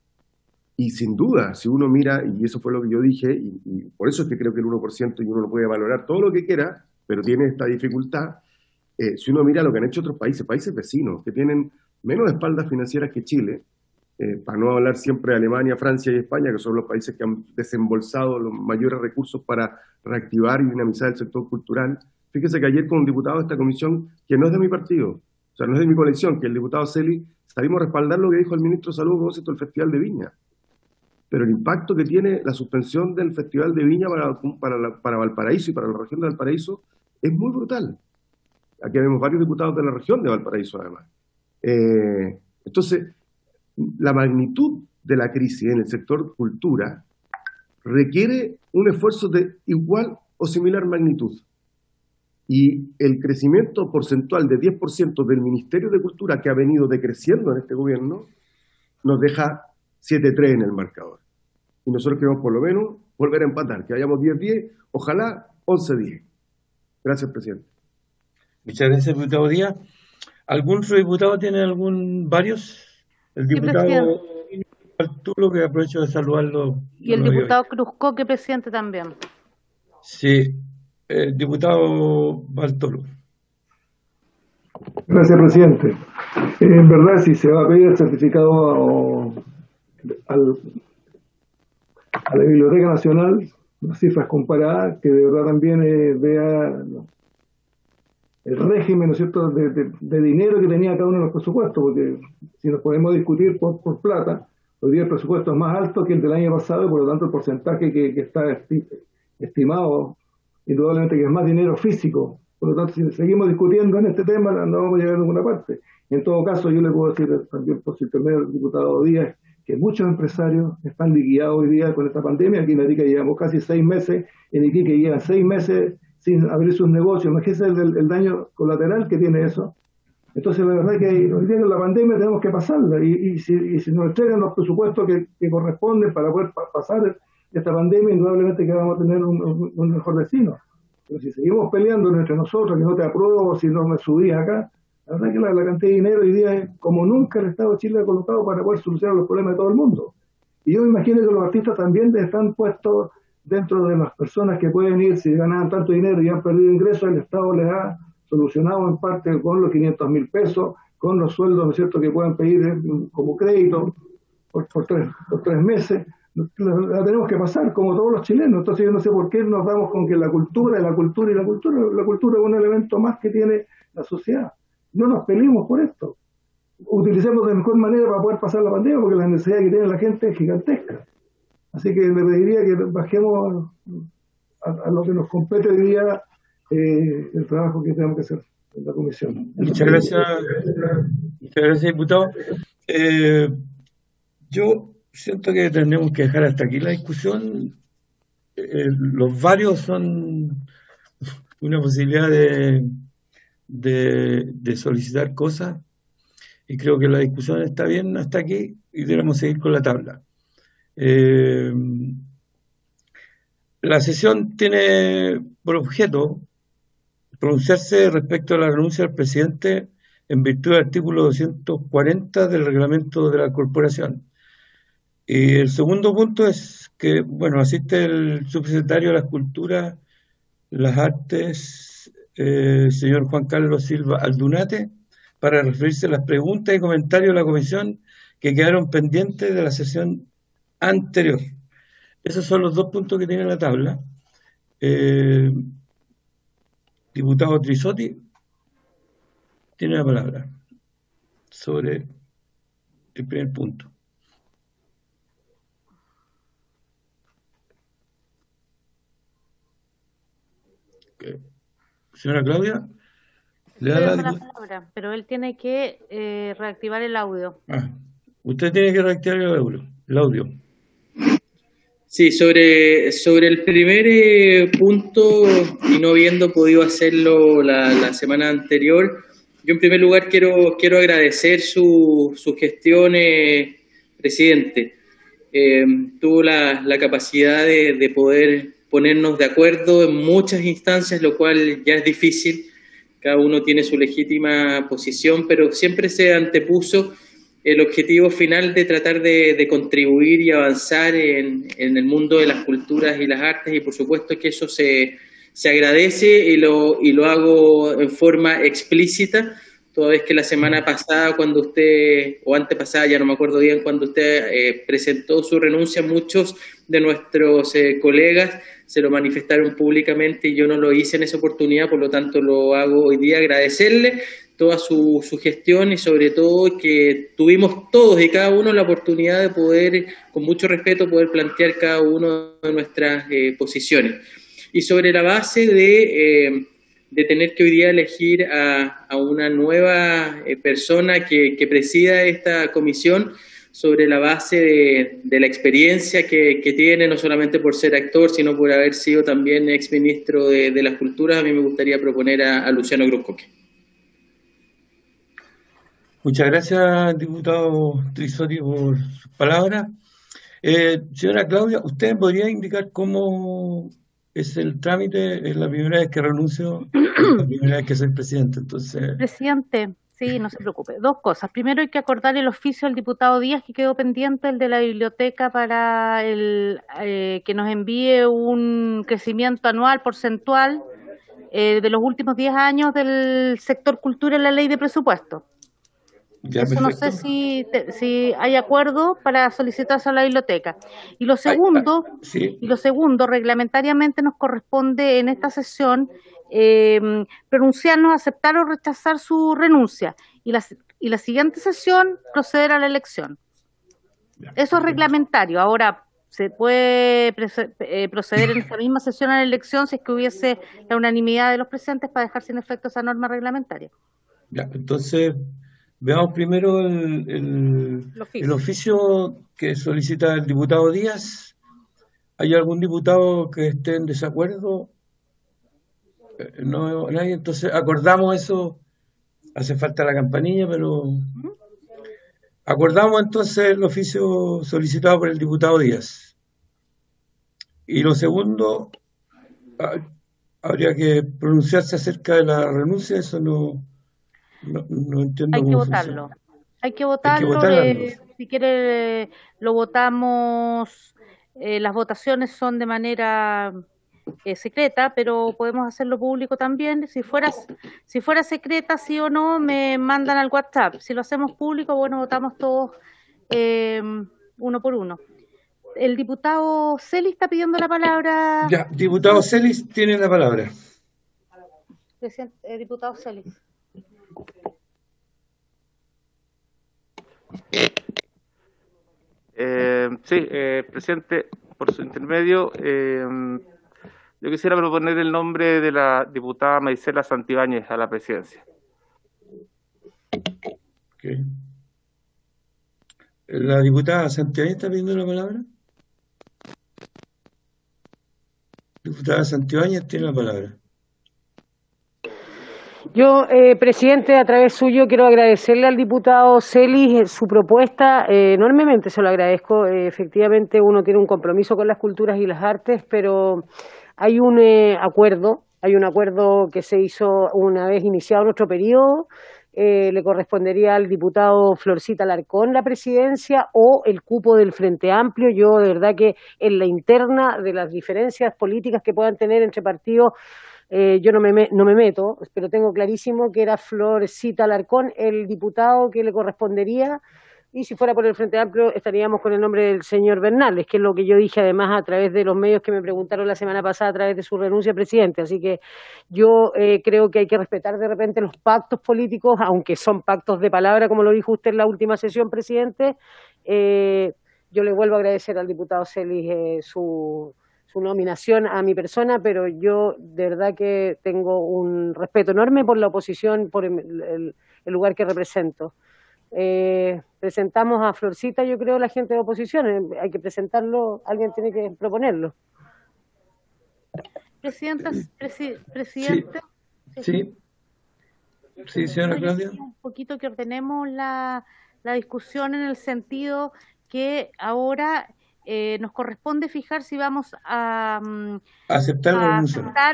Y sin duda, si uno mira, y eso fue lo que yo dije, y por eso es que creo que el 1% y uno lo puede valorar todo lo que quiera, pero tiene esta dificultad, si uno mira lo que han hecho otros países vecinos, que tienen menos espaldas financieras que Chile, para no hablar siempre de Alemania, Francia y España, que son los países que han desembolsado los mayores recursos para reactivar y dinamizar el sector cultural. Fíjese que ayer con un diputado de esta comisión, que no es de mi partido, o sea, no es de mi coalición, que el diputado Celi, salimos a respaldar lo que dijo el ministro de Salud a propósito del Festival de Viña. Pero el impacto que tiene la suspensión del Festival de Viña para Valparaíso y para la región de Valparaíso es muy brutal. Aquí vemos varios diputados de la región de Valparaíso, además. Entonces, la magnitud de la crisis en el sector cultura requiere un esfuerzo de igual o similar magnitud. Y el crecimiento porcentual de 10% del Ministerio de Cultura, que ha venido decreciendo en este gobierno, nos deja 7-3 en el marcador. Y nosotros queremos por lo menos volver a empatar, que vayamos 10-10, ojalá 11-10. Gracias, presidente. Muchas gracias, diputado Díaz. ¿Algún otro diputado tiene varios? El diputado Arturo, que aprovecho de saludarlo. Y el diputado Cruzcoque, presidente, también. Sí, el diputado Bartolo. Gracias, presidente. En verdad, si se va a pedir el certificado al- a la Biblioteca Nacional, las cifras comparadas, que de verdad también vea el régimen, ¿no es cierto?, de dinero que tenía cada uno de los presupuestos, porque si nos podemos discutir por plata, hoy día el presupuesto es más alto que el del año pasado, y por lo tanto el porcentaje que está estimado, indudablemente que es más dinero físico. Por lo tanto, si seguimos discutiendo en este tema, no vamos a llegar a ninguna parte. En todo caso, yo le puedo decir también por su intermedio al diputado Díaz que muchos empresarios están liquidados hoy día con esta pandemia. Aquí en Arica llevamos casi 6 meses, en Iquique llevan 6 meses sin abrir sus negocios. Imagínense el daño colateral que tiene eso. Entonces, la verdad es que hoy día con la pandemia tenemos que pasarla, y si nos entregan los presupuestos que corresponden para poder pasar esta pandemia, indudablemente que vamos a tener un mejor vecino. Pero si seguimos peleando entre nosotros, que no te apruebo, si no me subís acá, la verdad es que la cantidad de dinero hoy día es como nunca el Estado de Chile ha colocado para poder solucionar los problemas de todo el mundo. Y yo me imagino que los artistas también están puestos dentro de las personas que pueden ir, si ganaban tanto dinero y han perdido ingresos, el Estado les ha solucionado en parte con los 500.000 pesos, con los sueldos, ¿no es cierto?, que puedan pedir como crédito por 3 meses. La tenemos que pasar como todos los chilenos. Entonces yo no sé por qué nos vamos con que la cultura es un elemento más que tiene la sociedad. No nos peleemos por esto, utilicemos de mejor manera para poder pasar la pandemia, porque la necesidad que tiene la gente es gigantesca. Así que le pediría que bajemos a lo que nos compete hoy día, el trabajo que tenemos que hacer en la comisión. Muchas gracias, diputado. Yo siento que tenemos que dejar hasta aquí la discusión. Los varios son una posibilidad de solicitar cosas, y creo que la discusión está bien hasta aquí y debemos seguir con la tabla. La sesión tiene por objeto pronunciarse respecto a la renuncia del presidente en virtud del artículo 240 del reglamento de la corporación. Y el segundo punto es que, bueno, asiste el subsecretario de las Culturas, las Artes, señor Juan Carlos Silva Aldunate, para referirse a las preguntas y comentarios de la comisión que quedaron pendientes de la sesión anterior. Esos son los dos puntos que tiene la tabla. Diputado Trisotti, tiene la palabra sobre el primer punto. Señora Claudia, le da la palabra, pero él tiene que reactivar el audio. Usted tiene que reactivar el audio. Sí, sobre el primer punto, y no habiendo podido hacerlo la semana anterior, yo en primer lugar quiero agradecer su gestión, presidente. Tuvo la capacidad de poder ponernos de acuerdo en muchas instancias, lo cual ya es difícil. Cada uno tiene su legítima posición, pero siempre se antepuso el objetivo final de tratar de contribuir y avanzar en el mundo de las culturas y las artes, y por supuesto que eso se agradece, y lo hago en forma explícita, toda vez que la semana pasada, cuando usted, o antepasada, ya no me acuerdo bien, cuando usted presentó su renuncia, muchos de nuestros colegas se lo manifestaron públicamente y yo no lo hice en esa oportunidad, por lo tanto lo hago hoy día, agradecerle toda su gestión, y sobre todo que tuvimos todos y cada uno la oportunidad de poder, con mucho respeto, poder plantear cada uno de nuestras posiciones. Y sobre la base de tener que hoy día elegir a una nueva persona que presida esta comisión, sobre la base de la experiencia que tiene, no solamente por ser actor, sino por haber sido también exministro de las Culturas, a mí me gustaría proponer a Luciano Cruzcoque. Muchas gracias, diputado Trisotti, por sus palabras. Señora Claudia, ¿usted podría indicar cómo es el trámite? Es la primera vez que renuncio, es la primera vez que soy presidente, entonces... Presidente, sí, no se preocupe. Dos cosas. Primero, hay que acordar el oficio del diputado Díaz, que quedó pendiente, el de la biblioteca, para que nos envíe un crecimiento anual porcentual de los últimos 10 años del sector cultura en la ley de presupuesto. Ya, Eso no sé si hay acuerdo para solicitarse a la biblioteca. Y lo segundo, sí. Reglamentariamente nos corresponde en esta sesión pronunciarnos, aceptar o rechazar su renuncia. Y la siguiente sesión proceder a la elección. Eso es reglamentario. Ahora, se puede proceder en esta misma sesión a la elección si es que hubiese la unanimidad de los presentes para dejar sin efecto esa norma reglamentaria. Ya, entonces, veamos primero el oficio que solicita el diputado Díaz. ¿Hay algún diputado que esté en desacuerdo? No, nadie. Entonces, acordamos eso. Hace falta la campanilla, pero... Acordamos entonces el oficio solicitado por el diputado Díaz. Y lo segundo, habría que pronunciarse acerca de la renuncia. Eso no entiendo cómo funciona. Hay que votarlo. Si quiere, lo votamos. Las votaciones son de manera secreta, pero podemos hacerlo público también. Si fuera secreta, sí o no, me mandan al WhatsApp. Si lo hacemos público, bueno, votamos todos uno por uno. El diputado Celis está pidiendo la palabra. Ya, diputado Celis tiene la palabra. Diputado Celis. Presidente, por su intermedio, yo quisiera proponer el nombre de la diputada Marisela Santibáñez a la presidencia. Okay. ¿La diputada Santibáñez está pidiendo la palabra? Diputada Santibáñez tiene la palabra. Yo, presidente, a través suyo quiero agradecerle al diputado Celis su propuesta, enormemente se lo agradezco. Efectivamente uno tiene un compromiso con las culturas y las artes, pero hay un acuerdo que se hizo una vez iniciado nuestro periodo. Le correspondería al diputado Florcita Alarcón la presidencia o el cupo del Frente Amplio. Yo de verdad que en la interna de las diferencias políticas que puedan tener entre partidos, yo no me meto, pero tengo clarísimo que era Florcita Alarcón el diputado que le correspondería, y si fuera por el Frente Amplio estaríamos con el nombre del señor Bernales, que es lo que yo dije además a través de los medios que me preguntaron la semana pasada a través de su renuncia, presidente. Así que yo creo que hay que respetar de repente los pactos políticos, aunque son pactos de palabra, como lo dijo usted en la última sesión, presidente. Yo le vuelvo a agradecer al diputado Celis su nominación a mi persona, pero yo de verdad que tengo un respeto enorme por la oposición, por el lugar que represento. Presentamos a Florcita, yo creo, la gente de oposición, hay que presentarlo, alguien tiene que proponerlo. Presidente. Sí, señora Claudia. Un poquito que ordenemos la discusión en el sentido que ahora nos corresponde fijar si vamos a aceptar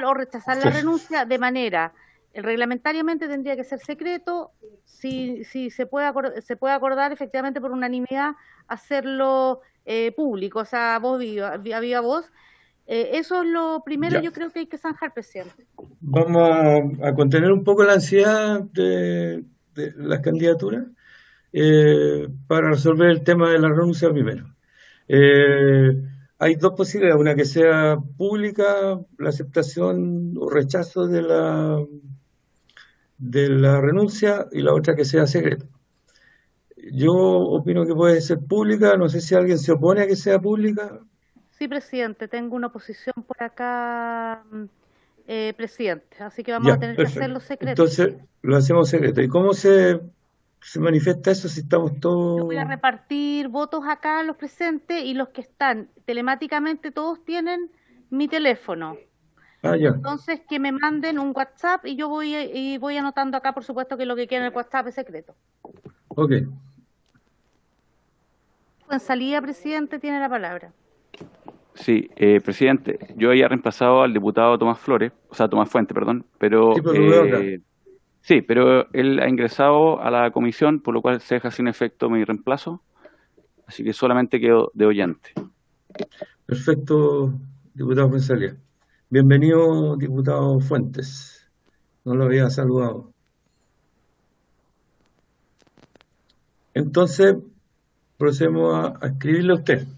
o rechazar la renuncia de manera... Reglamentariamente tendría que ser secreto, si se puede acordar efectivamente por unanimidad hacerlo público, o sea, a viva voz. Eso es lo primero, yo creo que hay que zanjar, presidente. Vamos a contener un poco la ansiedad de las candidaturas para resolver el tema de la renuncia primero. Hay dos posibilidades, una que sea pública, la aceptación o rechazo de la renuncia, y la otra que sea secreta. Yo opino que puede ser pública, no sé si alguien se opone a que sea pública. Sí, presidente, tengo una oposición por acá, presidente, así que vamos a tener que hacerlo secreto. Entonces lo hacemos secreto. ¿Y cómo se manifiesta eso si estamos todos...? Yo voy a repartir votos acá a los presentes, y los que están telemáticamente todos tienen mi teléfono. Ya. Entonces que me manden un WhatsApp y yo voy anotando acá, por supuesto, que lo que queda en el WhatsApp es secreto. Ok. En salida, presidente, tiene la palabra. Sí, presidente, yo había reemplazado al diputado Tomás Fuente, pero... Sí, pero él ha ingresado a la comisión, por lo cual se deja sin efecto mi reemplazo, así que solamente quedo de oyente. Perfecto, diputado Fuenzalía. Bienvenido, diputado Fuentes. No lo había saludado. Entonces, procedemos a escribirle a usted.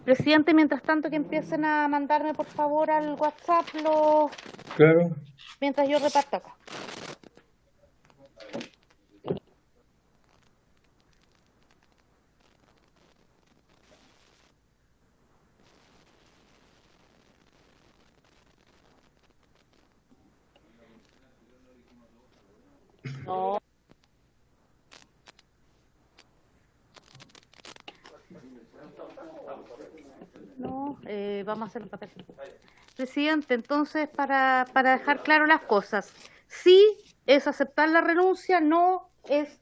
Presidente, mientras tanto que empiecen a mandarme por favor al WhatsApp Claro. mientras yo reparto acá. No. No, vamos a hacer el papel. Presidente, entonces, para dejar claro las cosas, sí es aceptar la renuncia, no es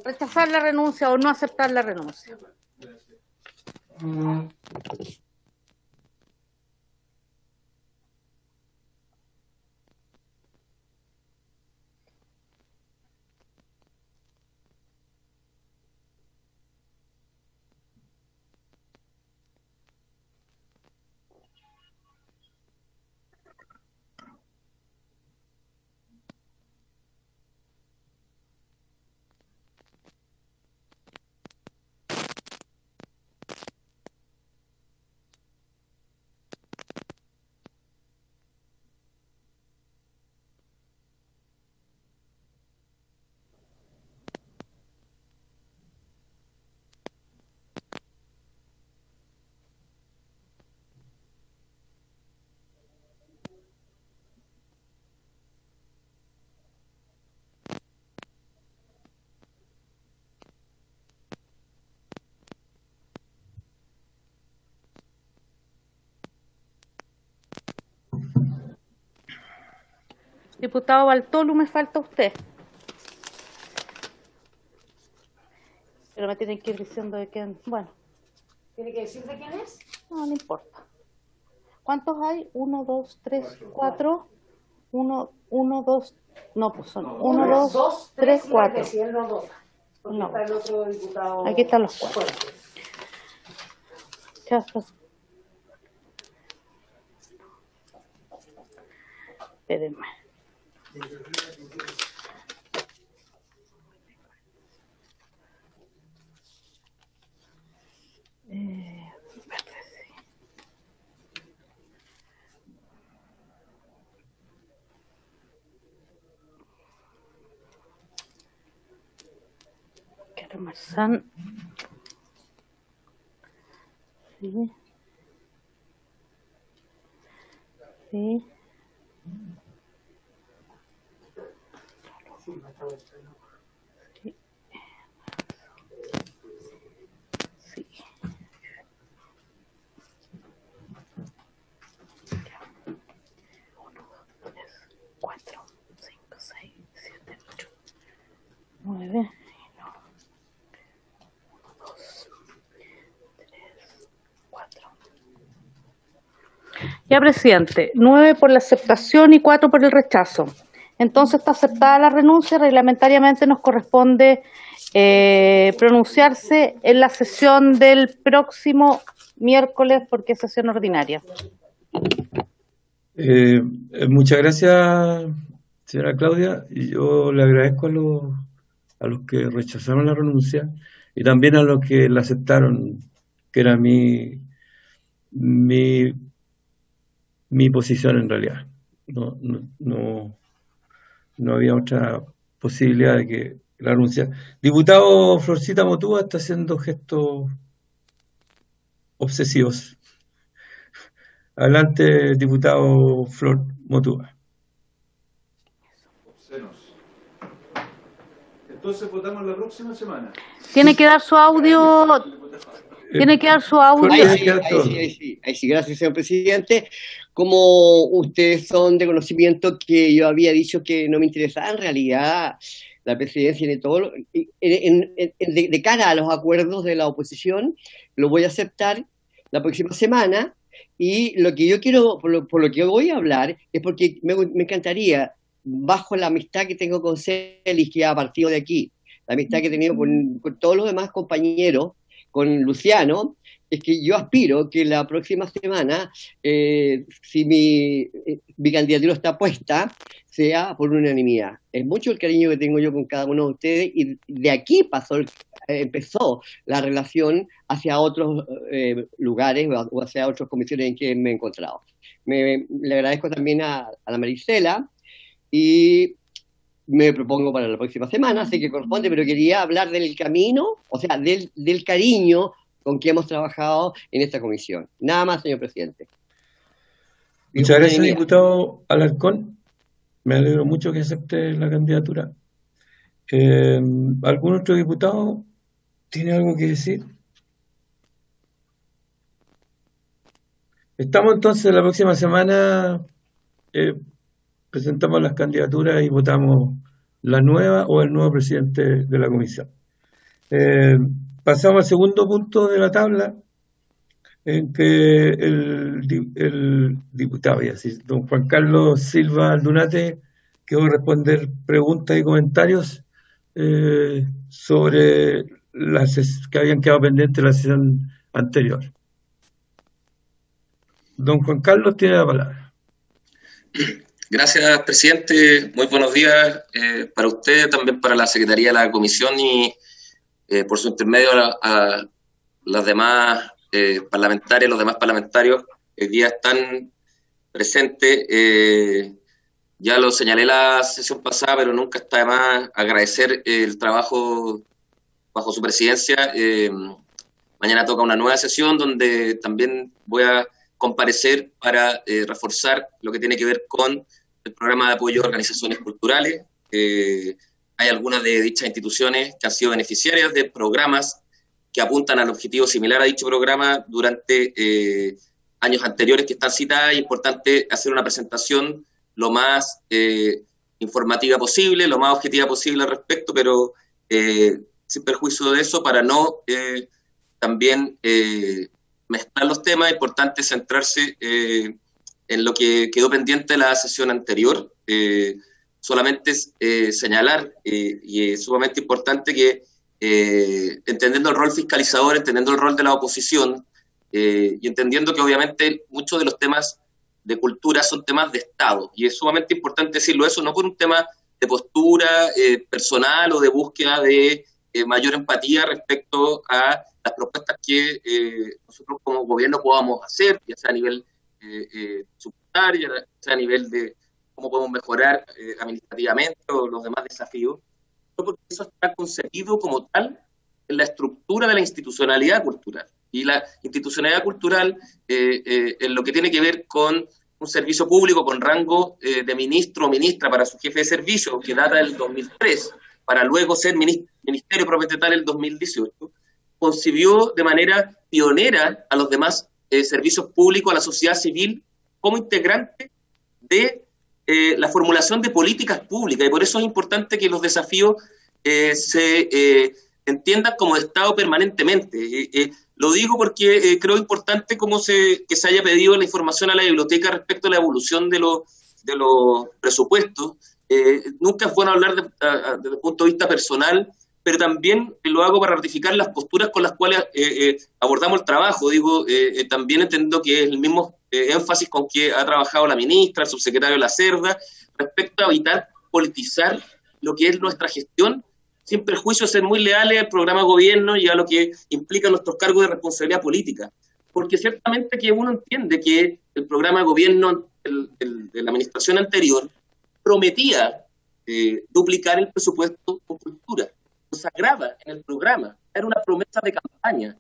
rechazar la renuncia o no aceptar la renuncia. Diputado Bartolo, me falta usted. Pero me tienen que ir diciendo de quién. Bueno. ¿Tiene que decir de quién es? No, no importa. ¿Cuántos hay? 1, 2, 3, 4. 1, 2. No, pues son 1, 2, 3, 4. No. Está el otro diputado. Aquí están los 4. Ya está. Espérenme. Marzán. Sí. Sí. Sí. Sí. 1, 2, 3, 4, 5, 6, 7, 8, 9. Ya, presidente, 9 por la aceptación y 4 por el rechazo. Entonces está aceptada la renuncia, reglamentariamente nos corresponde pronunciarse en la sesión del próximo miércoles porque es sesión ordinaria. Muchas gracias, señora Claudia, y yo le agradezco a los que rechazaron la renuncia y también a los que la aceptaron, que era mi posición en realidad. No había otra posibilidad de que la renuncia. Diputado Florcita Motúa está haciendo gestos obsesivos. Adelante, diputado Flor Motúa. Entonces votamos la próxima semana. Tiene que dar su audio. Tiene que dar su audio. Ahí sí, gracias, señor presidente. Como ustedes son de conocimiento que yo había dicho que no me interesaba en realidad la presidencia de todo, de cara a los acuerdos de la oposición, lo voy a aceptar la próxima semana y lo que yo quiero, por lo que voy a hablar, es porque me encantaría bajo la amistad que tengo con Celis, que ha partido de aquí, la amistad que he tenido con todos los demás compañeros, con Luciano, es que yo aspiro que la próxima semana, si mi candidatura está puesta, sea por unanimidad. Es mucho el cariño que tengo yo con cada uno de ustedes, y de aquí empezó la relación hacia otros lugares o hacia otras comisiones en que me he encontrado. Le agradezco también a la Marisela, y me propongo para la próxima semana, sé que corresponde, pero quería hablar del camino, o sea, del cariño con que hemos trabajado en esta comisión. Nada más, señor presidente. Muchas gracias, diputado Alarcón. Me alegro mucho que acepte la candidatura. ¿Algún otro diputado tiene algo que decir? Estamos entonces la próxima semana, presentamos las candidaturas y votamos la nueva o el nuevo presidente de la comisión. Pasamos al segundo punto de la tabla, en que el diputado, don Juan Carlos Silva Aldunate, quedó a responder preguntas y comentarios sobre las que habían quedado pendientes de la sesión anterior. Don Juan Carlos tiene la palabra. Gracias, presidente. Muy buenos días para usted, también para la Secretaría de la Comisión y por su intermedio a las demás parlamentarias, los demás parlamentarios que hoy día están presentes. Ya lo señalé la sesión pasada, pero nunca está de más agradecer el trabajo bajo su presidencia. Mañana toca una nueva sesión donde también voy a comparecer para reforzar lo que tiene que ver con el programa de apoyo a organizaciones culturales. Hay algunas de dichas instituciones que han sido beneficiarias de programas que apuntan al objetivo similar a dicho programa durante años anteriores que están citadas. Es importante hacer una presentación lo más informativa posible, lo más objetiva posible al respecto, pero sin perjuicio de eso, para no también mezclar los temas. Es importante centrarse en lo que quedó pendiente de la sesión anterior. Solamente señalar, y es sumamente importante que, entendiendo el rol fiscalizador, entendiendo el rol de la oposición, y entendiendo que obviamente muchos de los temas de cultura son temas de Estado, y es sumamente importante decirlo eso, no por un tema de postura personal o de búsqueda de mayor empatía respecto a las propuestas que nosotros como gobierno podamos hacer, ya sea a nivel subsidiario, ya sea a nivel de cómo podemos mejorar administrativamente o los demás desafíos, porque eso está concebido como tal en la estructura de la institucionalidad cultural. Y la institucionalidad cultural, en lo que tiene que ver con un servicio público con rango de ministro o ministra para su jefe de servicio, que data del 2003, para luego ser ministerio propiamente tal el 2018, concibió de manera pionera a los demás servicios públicos, a la sociedad civil, como integrante de la formulación de políticas públicas, y por eso es importante que los desafíos se entiendan como de Estado permanentemente. Lo digo porque creo importante que se haya pedido la información a la biblioteca respecto a la evolución de los presupuestos. Nunca es bueno hablar desde el punto de vista personal, pero también lo hago para ratificar las posturas con las cuales abordamos el trabajo. También entiendo que es el mismo énfasis con que ha trabajado la ministra, el subsecretario Lacerda, respecto a evitar politizar lo que es nuestra gestión, sin perjuicio de ser muy leales al programa de gobierno y a lo que implica nuestros cargos de responsabilidad política. Porque ciertamente que uno entiende que el programa de gobierno de la administración anterior prometía duplicar el presupuesto con cultura. Consagraba en el programa, era una promesa de campaña.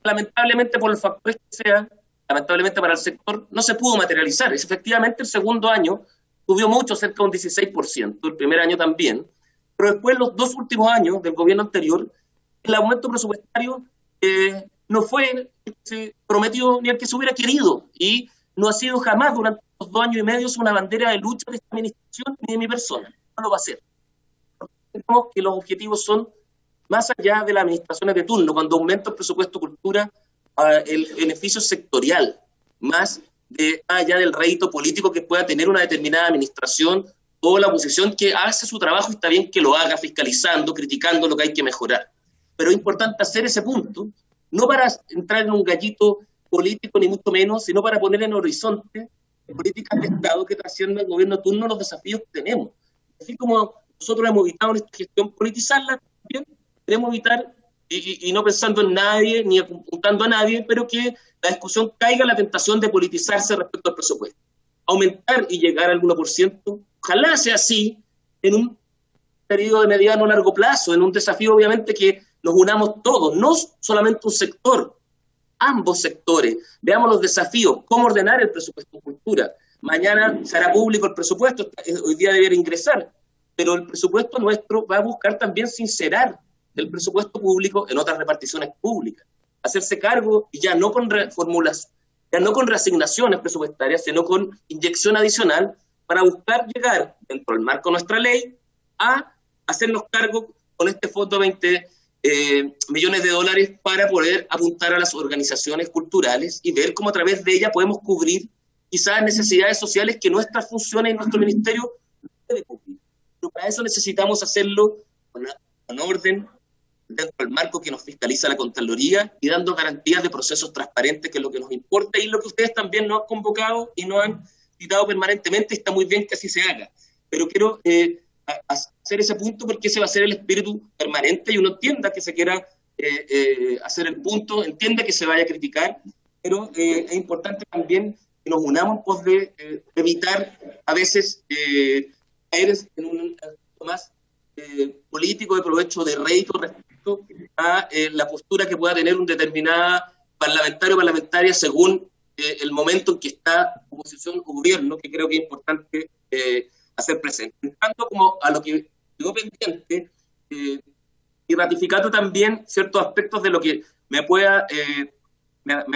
Lamentablemente, por los factores que sean, lamentablemente para el sector, no se pudo materializar. Efectivamente, el segundo año subió mucho, cerca de un 16%, el primer año también, pero después, los dos últimos años del gobierno anterior, el aumento presupuestario no fue el que se prometió ni el que se hubiera querido, y no ha sido jamás durante los 2 años y medio una bandera de lucha de esta administración ni de mi persona. No lo va a ser. Entendemos que los objetivos son más allá de las administraciones de turno. Cuando aumenta el presupuesto de cultura, el beneficio sectorial, más allá del rédito político que pueda tener una determinada administración o la oposición que hace su trabajo y está bien que lo haga, fiscalizando, criticando lo que hay que mejorar. Pero es importante hacer ese punto, no para entrar en un gallito político ni mucho menos, sino para poner en horizonte políticas de Estado que trascienden el gobierno de turno los desafíos que tenemos. Así como nosotros hemos evitado en esta gestión politizarla, también queremos evitar, y no pensando en nadie, ni apuntando a nadie, pero que la discusión caiga en la tentación de politizarse respecto al presupuesto. Aumentar y llegar al 1%, ojalá sea así, en un periodo de mediano o largo plazo, en un desafío obviamente que nos unamos todos, no solamente un sector, ambos sectores, veamos los desafíos, cómo ordenar el presupuesto en cultura. Mañana se hará público el presupuesto, hoy día debería ingresar, pero el presupuesto nuestro va a buscar también sincerar el presupuesto público en otras reparticiones públicas, hacerse cargo, y ya no con reformulas, ya no con reasignaciones presupuestarias, sino con inyección adicional, para buscar llegar, dentro del marco de nuestra ley, a hacernos cargo con este fondo de 20 millones de dólares para poder apuntar a las organizaciones culturales y ver cómo a través de ellas podemos cubrir quizás necesidades sociales que nuestras funciones y nuestro ministerio no puede cubrir. Pero para eso necesitamos hacerlo con orden, dentro del marco que nos fiscaliza la Contraloría y dando garantías de procesos transparentes, que es lo que nos importa y lo que ustedes también nos han convocado y nos han citado permanentemente, y está muy bien que así se haga. Pero quiero hacer ese punto porque ese va a ser el espíritu permanente, y uno entienda que se quiera hacer el punto, entiende que se vaya a criticar, pero es importante también que nos unamos en pos de evitar a veces caer en un acto más político de provecho de rédito respecto a la postura que pueda tener un determinada parlamentario o parlamentaria según el momento en que está oposición o gobierno, que creo que es importante hacer presente. Entrando como a lo que quedó pendiente y ratificando también ciertos aspectos de lo que me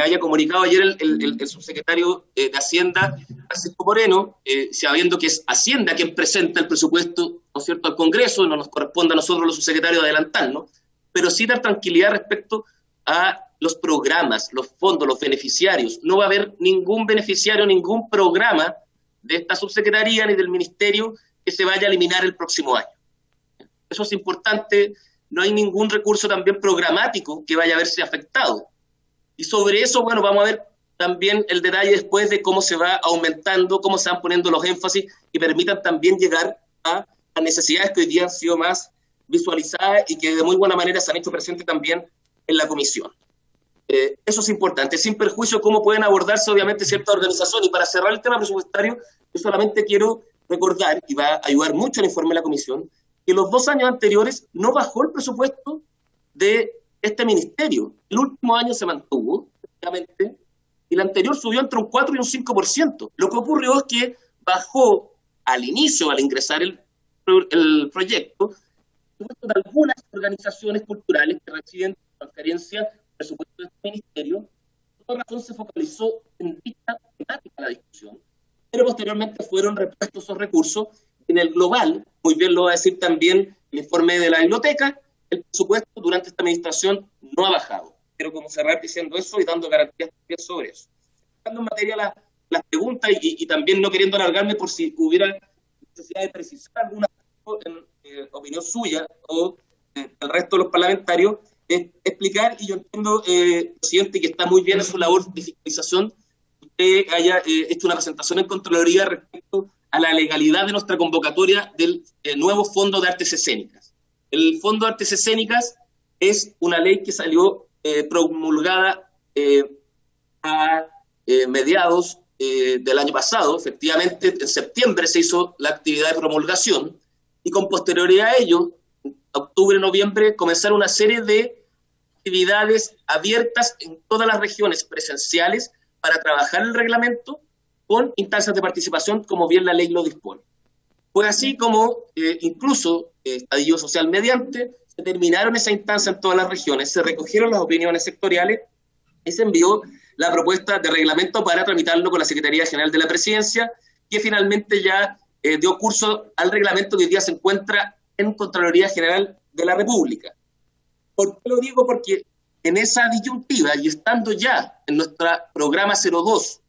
haya comunicado ayer el subsecretario de Hacienda, Francisco Moreno, sabiendo que es Hacienda quien presenta el presupuesto, ¿no es cierto?, al Congreso, no nos corresponde a nosotros los subsecretarios adelantarnos, pero sí dar tranquilidad respecto a los programas, los fondos, los beneficiarios. No va a haber ningún beneficiario, ningún programa de esta subsecretaría ni del ministerio que se vaya a eliminar el próximo año. Eso es importante, no hay ningún recurso también programático que vaya a verse afectado. Y sobre eso, bueno, vamos a ver también el detalle después de cómo se va aumentando, cómo se van poniendo los énfasis y permitan también llegar a las necesidades que hoy día han sido más visualizadas y que de muy buena manera se han hecho presentes también en la comisión. Eso es importante, sin perjuicio de cómo pueden abordarse obviamente ciertas organizaciones. Y para cerrar el tema presupuestario, yo solamente quiero recordar, y va a ayudar mucho el informe de la comisión, que los 2 años anteriores no bajó el presupuesto de este ministerio. El último año se mantuvo, obviamente, y el anterior subió entre un 4 y un 5%. Lo que ocurrió es que bajó al inicio, al ingresar el proyecto, de algunas organizaciones culturales que reciben transferencia presupuesto de este ministerio. Por otra razón se focalizó en dicha temática la discusión, pero posteriormente fueron repuestos esos recursos. En el global, muy bien lo va a decir también el informe de la biblioteca, el presupuesto durante esta administración no ha bajado. Pero como cerrar diciendo eso y dando garantías sobre eso. Dando en materia las preguntas y también no queriendo alargarme por si hubiera necesidad de precisar alguna opinión suya o del resto de los parlamentarios, explicar, y yo entiendo, presidente, que está muy bien en su labor de fiscalización, usted haya hecho una presentación en Contraloría respecto a la legalidad de nuestra convocatoria del nuevo Fondo de Artes Escénicas. El Fondo de Artes Escénicas es una ley que salió promulgada a mediados del año pasado. Efectivamente, en septiembre se hizo la actividad de promulgación y con posterioridad a ello, octubre, noviembre, comenzaron una serie de actividades abiertas en todas las regiones presenciales para trabajar el reglamento con instancias de participación, como bien la ley lo dispone. Fue así como, incluso, estallido social mediante, se terminaron esas instancias en todas las regiones, se recogieron las opiniones sectoriales y se envió la propuesta de reglamento para tramitarlo con la Secretaría General de la Presidencia, que finalmente ya dio curso al reglamento que hoy día se encuentra en Contraloría General de la República. ¿Por qué lo digo? Porque en esa disyuntiva, y estando ya en nuestro programa 02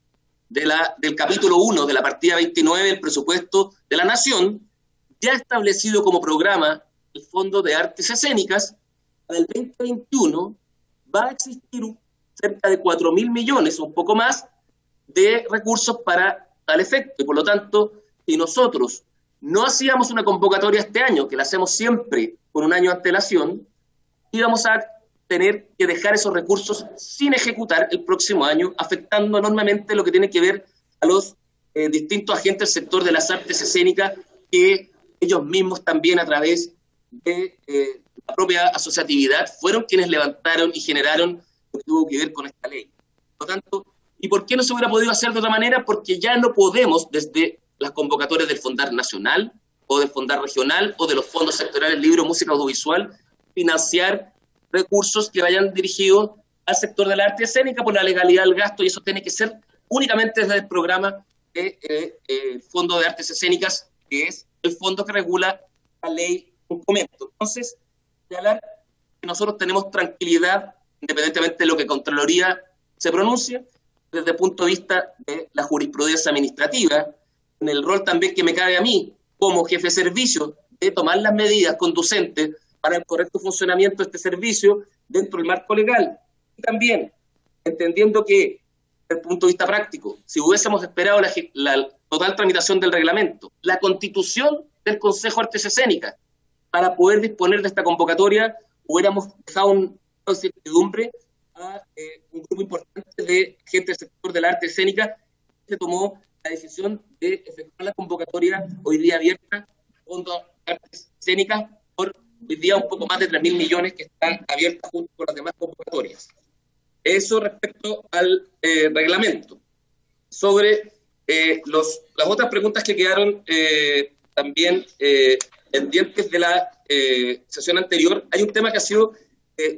del capítulo 1 de la partida 29 del presupuesto de la Nación, ya establecido como programa el Fondo de Artes Escénicas, para el 2021 va a existir cerca de 4.000 millones, un poco más, de recursos para tal efecto. Y por lo tanto, si nosotros no hacíamos una convocatoria este año, que la hacemos siempre con un año de antelación, íbamos a tener que dejar esos recursos sin ejecutar el próximo año, afectando enormemente lo que tiene que ver a los distintos agentes del sector de las artes escénicas, que ellos mismos también a través de la propia asociatividad fueron quienes levantaron y generaron lo que tuvo que ver con esta ley. Por lo tanto, ¿y por qué no se hubiera podido hacer de otra manera? Porque ya no podemos, desde las convocatorias del Fondar Nacional, o del Fondar Regional, o de los fondos sectoriales libro, música, audiovisual, financiar recursos que vayan dirigidos al sector de la arte escénica por la legalidad del gasto, y eso tiene que ser únicamente desde el programa de Fondo de Artes Escénicas, que es el fondo que regula la ley en comento. Entonces, señalar que nosotros tenemos tranquilidad, independientemente de lo que Contraloría se pronuncia, desde el punto de vista de la jurisprudencia administrativa, en el rol también que me cabe a mí, como jefe de servicio, de tomar las medidas conducentes para el correcto funcionamiento de este servicio dentro del marco legal. Y también, entendiendo que, desde el punto de vista práctico, si hubiésemos esperado la total tramitación del reglamento, la constitución del Consejo de Artes Escénicas, para poder disponer de esta convocatoria, hubiéramos dejado una incertidumbre a un grupo importante de gente del sector de la arte escénica, que tomó la decisión de efectuar la convocatoria hoy día abierta, Fondo de Artes Escénicas, por hoy día un poco más de 3.000 millones que están abiertas junto con las demás convocatorias. Eso respecto al reglamento. Sobre las otras preguntas que quedaron también pendientes de la sesión anterior, hay un tema que ha sido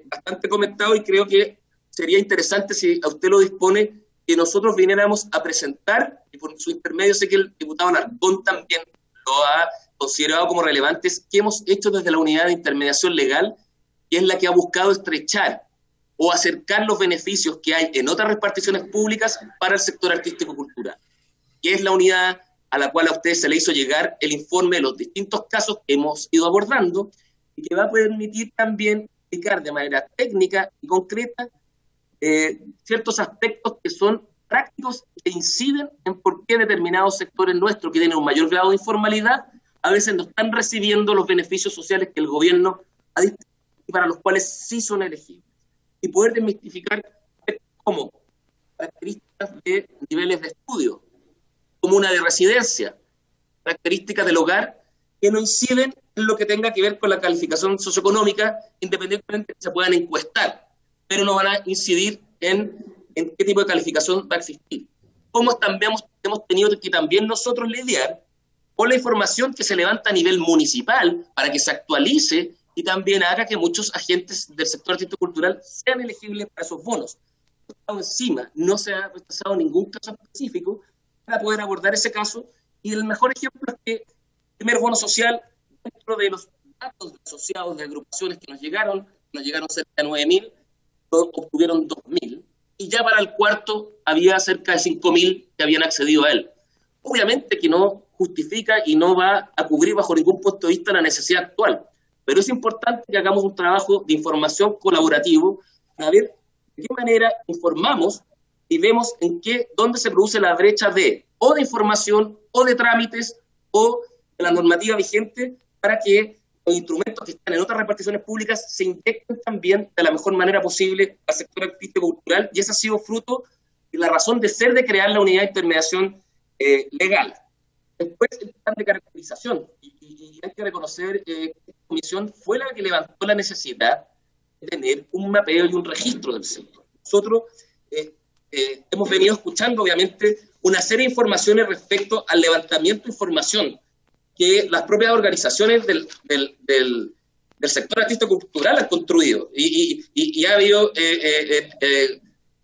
bastante comentado y creo que sería interesante, si a usted lo dispone, que nosotros viniéramos a presentar, y por su intermedio sé que el diputado Alarcón también lo ha considerado como relevantes, que hemos hecho desde la unidad de intermediación legal, que es la que ha buscado estrechar o acercar los beneficios que hay en otras reparticiones públicas para el sector artístico-cultural, que es la unidad a la cual a ustedes se le hizo llegar el informe de los distintos casos que hemos ido abordando, y que va a permitir también explicar de manera técnica y concreta ciertos aspectos que son prácticos e inciden en por qué determinados sectores nuestros que tienen un mayor grado de informalidad a veces no están recibiendo los beneficios sociales que el gobierno ha distribuido y para los cuales sí son elegibles. Y poder desmistificar como características de niveles de estudio, comuna de residencia, características del hogar que no inciden en lo que tenga que ver con la calificación socioeconómica, independientemente de que se puedan encuestar, pero no van a incidir en qué tipo de calificación va a existir. Como también hemos tenido que también nosotros lidiar con la información que se levanta a nivel municipal para que se actualice y también haga que muchos agentes del sector artístico cultural sean elegibles para esos bonos. Encima, no se ha rechazado ningún caso específico para poder abordar ese caso, y el mejor ejemplo es que el primer bono social, dentro de los datos asociados de agrupaciones que nos llegaron cerca de 9.000, obtuvieron 2.000, y ya para el cuarto había cerca de 5.000 que habían accedido a él. Obviamente que no justifica y no va a cubrir bajo ningún punto de vista la necesidad actual, pero es importante que hagamos un trabajo de información colaborativo para ver de qué manera informamos y vemos dónde se produce la brecha de información, o de trámites, o de la normativa vigente, para que los instrumentos que están en otras reparticiones públicas se inyecten también de la mejor manera posible al sector artístico-cultural, y ese ha sido fruto y la razón de ser de crear la unidad de intermediación legal. Después, el plan de caracterización, y hay que reconocer que esta comisión fue la que levantó la necesidad de tener un mapeo y un registro del sector. Nosotros hemos venido escuchando, obviamente, una serie de informaciones respecto al levantamiento de información que las propias organizaciones del sector artístico-cultural han construido. Y ha habido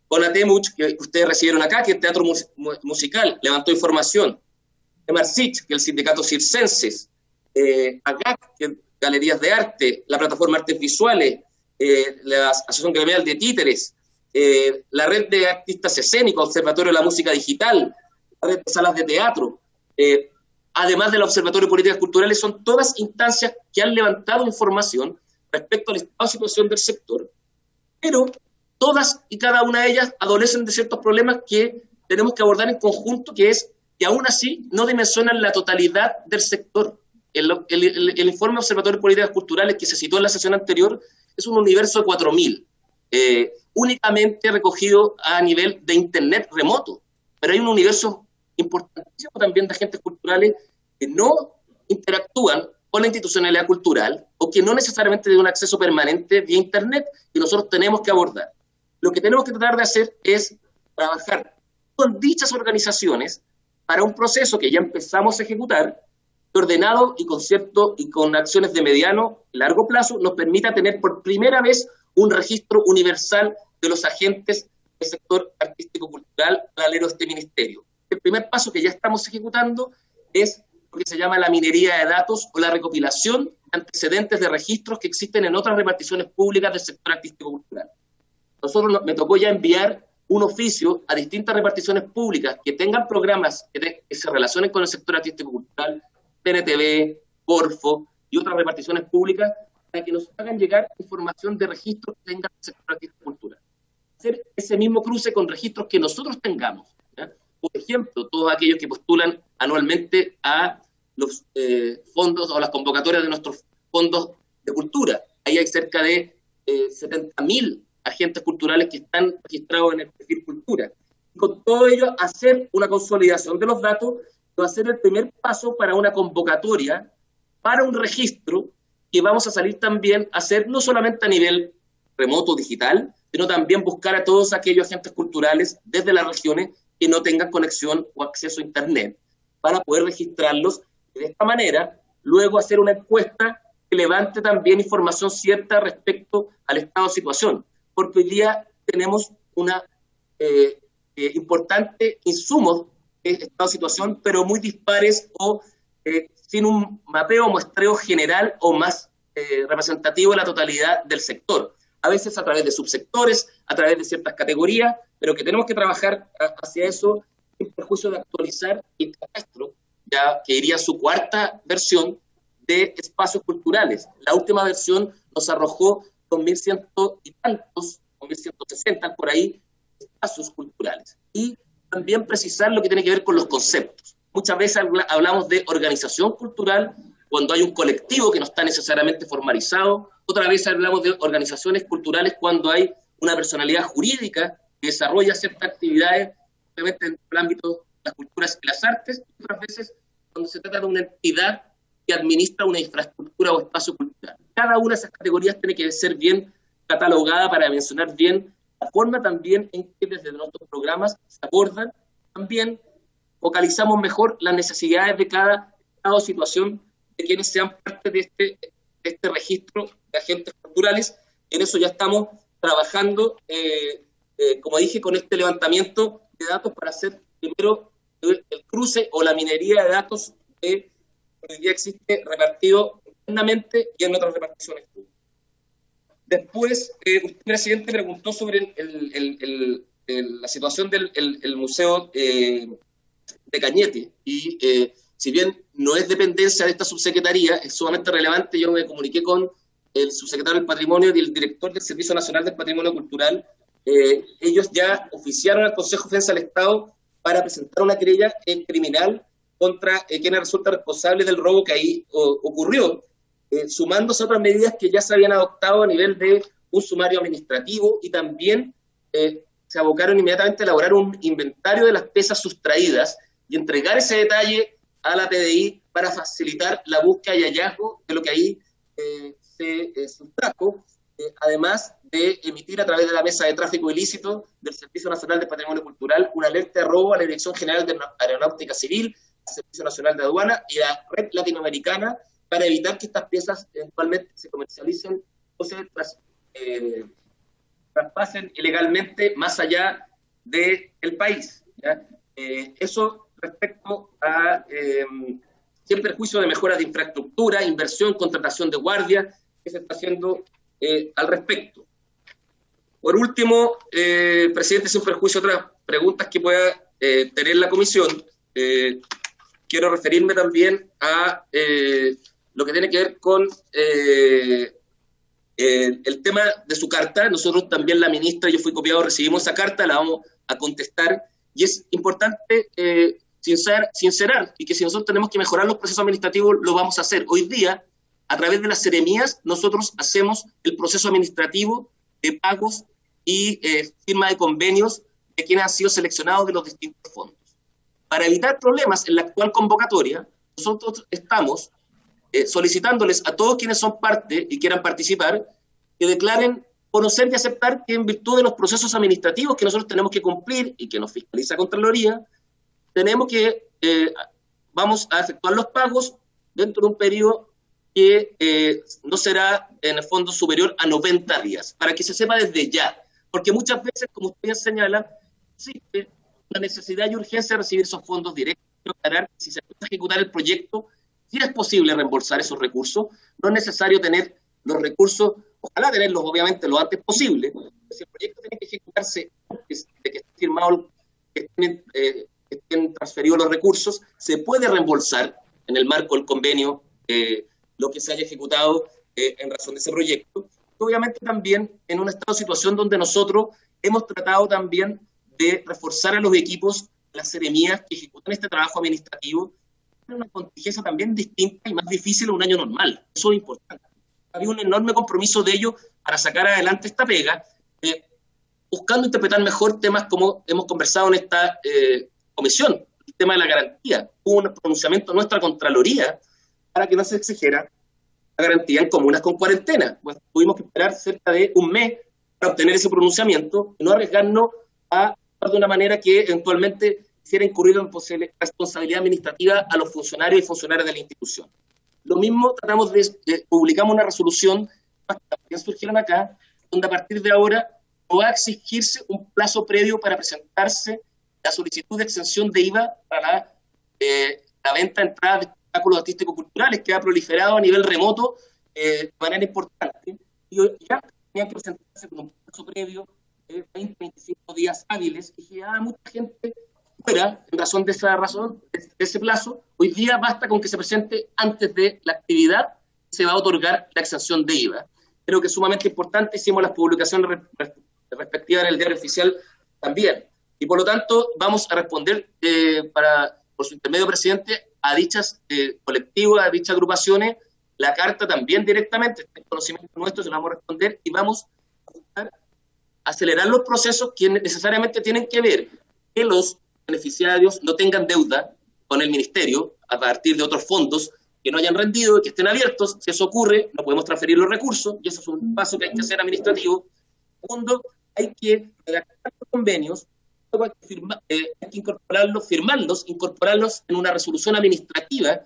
Conatemuch, que ustedes recibieron acá, que es teatro musical, levantó información. Emarcich, que es el sindicato circenses, AGAC, que es Galerías de Arte, la plataforma Artes Visuales, la Asociación Gremial de Títeres, la red de artistas escénicos, Observatorio de la Música Digital, la red de salas de teatro, además del Observatorio de Políticas Culturales, son todas instancias que han levantado información respecto al estado de situación del sector, pero todas y cada una de ellas adolecen de ciertos problemas que tenemos que abordar en conjunto, que es que aún así no dimensionan la totalidad del sector. El informe Observatorio de Políticas Culturales que se citó en la sesión anterior es un universo de 4.000, únicamente recogido a nivel de Internet remoto, pero hay un universo importantísimo también de agentes culturales que no interactúan con la institucionalidad cultural o que no necesariamente tienen un acceso permanente vía Internet, y nosotros tenemos que abordar. Lo que tenemos que tratar de hacer es trabajar con dichas organizaciones para un proceso que ya empezamos a ejecutar, ordenado y con acciones de mediano y largo plazo, nos permita tener por primera vez un registro universal de los agentes del sector artístico-cultural paralelo a este ministerio. El primer paso que ya estamos ejecutando es lo que se llama la minería de datos o la recopilación de antecedentes de registros que existen en otras reparticiones públicas del sector artístico-cultural. Nosotros me tocó ya enviar un oficio a distintas reparticiones públicas que tengan programas que se relacionen con el sector artístico-cultural, TNTV, Corfo y otras reparticiones públicas, para que nos hagan llegar información de registros que tengan el sector artístico-cultural. Hacer ese mismo cruce con registros que nosotros tengamos, ¿ya? Por ejemplo, todos aquellos que postulan anualmente a los fondos o las convocatorias de nuestros fondos de cultura. Ahí hay cerca de 70.000 agentes culturales que están registrados en el perfil cultura. Y con todo ello, hacer una consolidación de los datos va a ser el primer paso para una convocatoria, para un registro que vamos a salir también a hacer no solamente a nivel remoto digital, sino también buscar a todos aquellos agentes culturales desde las regiones que no tengan conexión o acceso a Internet, para poder registrarlos y de esta manera luego hacer una encuesta que levante también información cierta respecto al estado de situación, porque hoy día tenemos una importante insumos de estado de situación, pero muy dispares o sin un mapeo o muestreo general o más representativo de la totalidad del sector. A veces a través de subsectores, a través de ciertas categorías, pero que tenemos que trabajar hacia eso sin perjuicio de actualizar el catastro, ya que iría su cuarta versión de espacios culturales. La última versión nos arrojó 2.100 y tantos, 2.160 por ahí, espacios culturales. Y también precisar lo que tiene que ver con los conceptos. Muchas veces hablamos de organización cultural cuando hay un colectivo que no está necesariamente formalizado. Otra vez hablamos de organizaciones culturales cuando hay una personalidad jurídica que desarrolla ciertas actividades, obviamente en el ámbito de las culturas y las artes, y otras veces cuando se trata de una entidad que administra una infraestructura o espacio cultural. Cada una de esas categorías tiene que ser bien catalogada para mencionar bien la forma también en que desde nuestros programas se abordan. También focalizamos mejor las necesidades de cada estado o situación de quienes sean parte de este registro de agentes culturales. En eso ya estamos trabajando, como dije, con este levantamiento de datos para hacer primero el cruce o la minería de datos que hoy día existe repartido internamente y en otras reparticiones públicas. Después, usted, presidente, preguntó sobre la situación del Museo de Cañete, y si bien no es dependencia de esta subsecretaría, es sumamente relevante. Yo me comuniqué con el subsecretario del Patrimonio y el director del Servicio Nacional del Patrimonio Cultural. Ellos ya oficiaron al Consejo de Defensa del Estado para presentar una querella criminal contra quienes resultan responsables del robo que ahí ocurrió, sumándose a otras medidas que ya se habían adoptado a nivel de un sumario administrativo, y también se abocaron inmediatamente a elaborar un inventario de las piezas sustraídas y entregar ese detalle a la PDI para facilitar la búsqueda y hallazgo de lo que ahí se sustrajo, además de emitir a través de la Mesa de Tráfico Ilícito del Servicio Nacional de Patrimonio Cultural una alerta de robo a la Dirección General de Aeronáutica Civil, al Servicio Nacional de Aduana y a la Red Latinoamericana, para evitar que estas piezas eventualmente se comercialicen o se traspasen ilegalmente más allá del país, ¿ya? Eso respecto a sin perjuicio de mejoras de infraestructura, inversión, contratación de guardia, que se está haciendo al respecto. Por último, presidente, sin perjuicio de otras preguntas que pueda tener la comisión, quiero referirme también a lo que tiene que ver con el tema de su carta. Nosotros también, la ministra, yo fui copiado, recibimos esa carta, la vamos a contestar, y es importante sincerar, y que si nosotros tenemos que mejorar los procesos administrativos, lo vamos a hacer. Hoy día, a través de las seremías, nosotros hacemos el proceso administrativo de pagos y firma de convenios de quienes han sido seleccionados de los distintos fondos. Para evitar problemas en la actual convocatoria, nosotros estamos solicitándoles a todos quienes son parte y quieran participar, que declaren conocer y aceptar que en virtud de los procesos administrativos que nosotros tenemos que cumplir y que nos fiscaliza Contraloría, tenemos que, vamos a efectuar los pagos dentro de un periodo que no será en el fondo superior a 90 días, para que se sepa desde ya, porque muchas veces, como usted señala, existe una necesidad y urgencia de recibir esos fondos directos, aclarar si se puede ejecutar el proyecto, si es posible reembolsar esos recursos, no es necesario tener los recursos, ojalá tenerlos obviamente lo antes posible. Si el proyecto tiene que ejecutarse antes de que esté firmado, que estén transferidos los recursos, se puede reembolsar en el marco del convenio lo que se haya ejecutado en razón de ese proyecto. Obviamente también en un estado de situación donde nosotros hemos tratado también de reforzar a los equipos, las seremías que ejecutan este trabajo administrativo, una contingencia también distinta y más difícil a un año normal. Eso es importante. Había un enorme compromiso de ellos para sacar adelante esta pega, buscando interpretar mejor temas como hemos conversado en esta comisión, el tema de la garantía. Hubo un pronunciamiento de nuestra Contraloría para que no se exigiera la garantía en comunas con cuarentena. Pues tuvimos que esperar cerca de un mes para obtener ese pronunciamiento y no arriesgarnos a actuar de una manera que eventualmente hiciera incurrir en responsabilidad administrativa a los funcionarios y funcionarias de la institución. Lo mismo tratamos publicamos una resolución que también surgieron acá, donde a partir de ahora no va a exigirse un plazo previo para presentarse la solicitud de exención de IVA para la venta de entradas de espectáculos artístico-culturales, que ha proliferado a nivel remoto de manera importante. Y ya tenían que presentarse con un plazo previo de 20-25 días hábiles, y ya mucha gente fuera, en razón de ese plazo. Hoy día basta con que se presente antes de la actividad, se va a otorgar la exención de IVA. Creo que es sumamente importante, hicimos las publicaciones respectivas en el diario oficial también. Y por lo tanto, vamos a responder por su intermedio, presidente, a dichas colectivos, a dichas agrupaciones, la carta también directamente, este conocimiento nuestro, se lo vamos a responder y vamos a acelerar los procesos que necesariamente tienen que ver que los beneficiarios no tengan deuda con el ministerio a partir de otros fondos que no hayan rendido y que estén abiertos. Si eso ocurre, no podemos transferir los recursos, y eso es un paso que hay que hacer administrativo. Segundo, hay que redactar los convenios, luego hay que incorporarlos en una resolución administrativa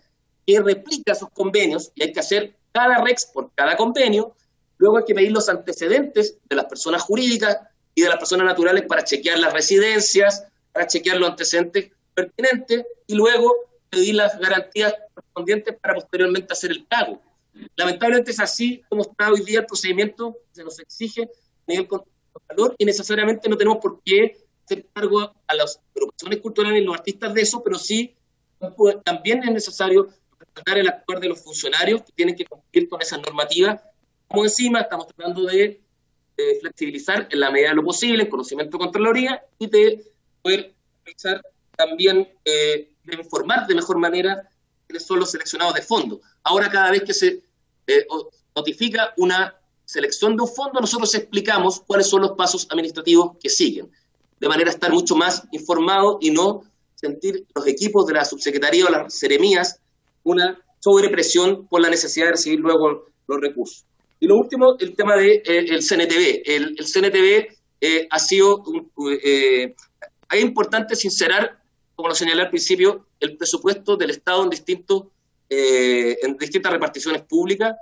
que replica esos convenios, y hay que hacer cada REX por cada convenio. Luego hay que medir los antecedentes de las personas jurídicas y de las personas naturales para chequear las residencias, para chequear los antecedentes pertinentes, y luego pedir las garantías correspondientes para posteriormente hacer el pago. Lamentablemente es así como está hoy día el procedimiento, se nos exige a nivel valor, y necesariamente no tenemos por qué hacer cargo a las agrupaciones culturales y los artistas de eso, pero sí también es necesario respetar el actuar de los funcionarios que tienen que cumplir con esas normativas. Como encima estamos tratando de flexibilizar en la medida de lo posible el conocimiento de Contraloría y de poder realizar también, de informar de mejor manera quiénes son los seleccionados de fondo. Ahora, cada vez que se notifica una selección de un fondo, nosotros explicamos cuáles son los pasos administrativos que siguen, de manera a estar mucho más informados y no sentir los equipos de la subsecretaría o las seremías una sobrepresión por la necesidad de recibir luego los recursos. Y lo último, el tema del CNTV. El CNTV ha sido... es importante sincerar, como lo señalé al principio, el presupuesto del Estado en distintas reparticiones públicas.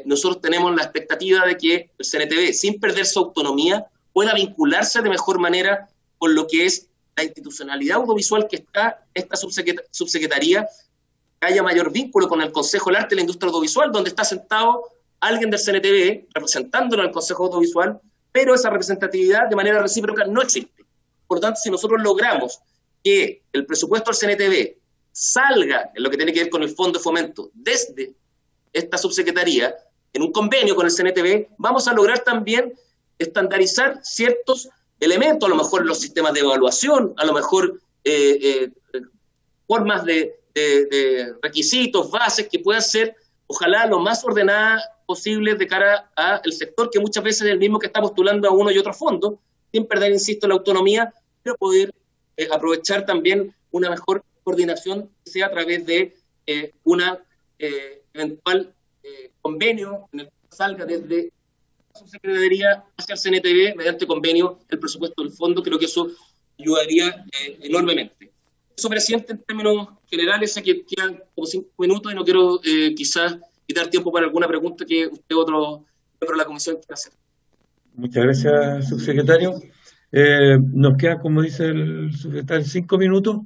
Nosotros tenemos la expectativa de que el CNTV, sin perder su autonomía, pueda vincularse de mejor manera con lo que es la institucionalidad audiovisual que está esta subsecretaría, que haya mayor vínculo con el Consejo del Arte y la Industria Audiovisual, donde está sentado alguien del CNTV representándolo en el Consejo Audiovisual, pero esa representatividad de manera recíproca no existe. Por lo tanto, si nosotros logramos que el presupuesto del CNTV salga en lo que tiene que ver con el Fondo de Fomento desde esta subsecretaría, en un convenio con el CNTV, vamos a lograr también estandarizar ciertos elementos, a lo mejor los sistemas de evaluación, a lo mejor formas de requisitos, bases que puedan ser, ojalá, lo más ordenadas posible de cara al sector, que muchas veces es el mismo que está postulando a uno y otro fondo, sin perder, insisto, la autonomía, pero poder aprovechar también una mejor coordinación, sea a través de una eventual convenio en el que salga desde la subsecretaría hacia el CNTV, mediante convenio, el presupuesto del fondo. Creo que eso ayudaría enormemente. Eso, presidente, en términos generales, sé que quedan como 5 minutos y no quiero quizás quitar tiempo para alguna pregunta que usted o otro miembro de la comisión quiera hacer. Muchas gracias, subsecretario. Nos queda, como dice el subsecretario, 5 minutos.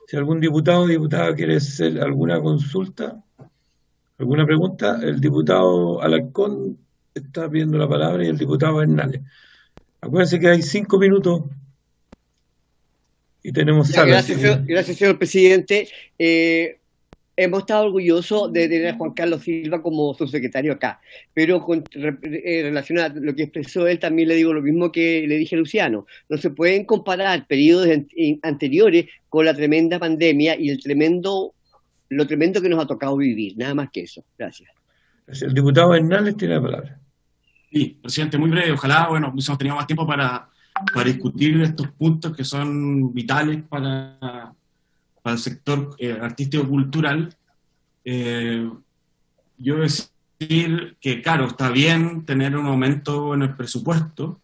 Si algún diputado o diputada quiere hacer alguna consulta, alguna pregunta, el diputado Alarcón está pidiendo la palabra y el diputado Hernández. Acuérdense que hay 5 minutos y tenemos sala. Gracias, señor presidente. Hemos estado orgullosos de tener a Juan Carlos Silva como subsecretario acá, pero en relación a lo que expresó él, también le digo lo mismo que le dije a Luciano. No se pueden comparar periodos anteriores con la tremenda pandemia y lo tremendo que nos ha tocado vivir, nada más que eso. Gracias. El diputado Hernández tiene la palabra. Sí, presidente, muy breve. Ojalá, hubiésemos tenido más tiempo para discutir estos puntos que son vitales para el sector artístico-cultural. Yo decir que, claro, está bien tener un aumento en el presupuesto,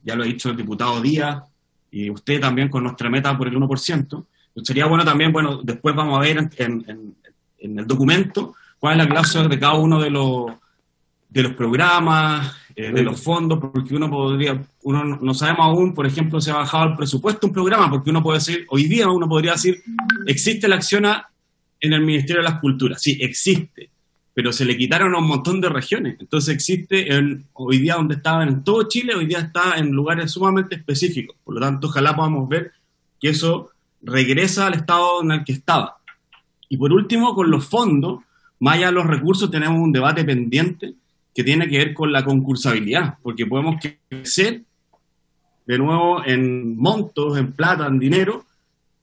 ya lo ha dicho el diputado Díaz, y usted también con nuestra meta por el 1%. Sería bueno también, después vamos a ver en el documento cuál es la cláusula de cada uno de los programas, de los fondos, porque uno no sabemos aún, por ejemplo, si ha bajado el presupuesto un programa, porque uno puede decir, hoy día uno podría decir, existe la acción en el Ministerio de las Culturas. Sí, existe, pero se le quitaron a un montón de regiones. Entonces existe hoy día donde estaba en todo Chile, hoy día está en lugares sumamente específicos. Por lo tanto, ojalá podamos ver que eso regresa al estado en el que estaba. Y por último, con los fondos, más allá de los recursos, tenemos un debate pendiente que tiene que ver con la concursabilidad, porque podemos crecer de nuevo en montos, en plata, en dinero,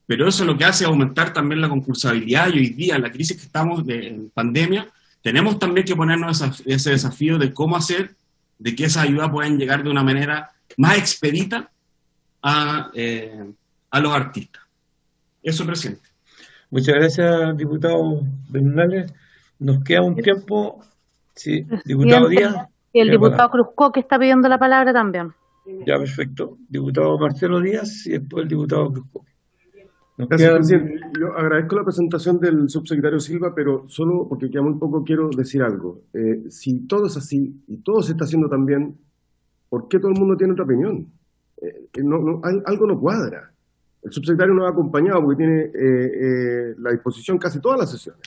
pero eso lo que hace es aumentar también la concursabilidad, y hoy día, en la crisis que estamos en pandemia, tenemos también que ponernos ese desafío de cómo hacer de que esas ayudas puedan llegar de una manera más expedita a los artistas. Eso, presidente. Muchas gracias, diputado Bernales. Nos queda un tiempo. Sí, diputado Díaz. Y el diputado Cruzco, que está pidiendo la palabra también. Ya, perfecto. Diputado Marcelo Díaz y después el diputado Cruzco. Gracias, presidente. Yo agradezco la presentación del subsecretario Silva, pero solo porque queda muy poco quiero decir algo. Si todo es así y todo se está haciendo tan bien, ¿por qué todo el mundo tiene otra opinión? Algo no cuadra. El subsecretario nos ha acompañado porque tiene la disposición casi todas las sesiones.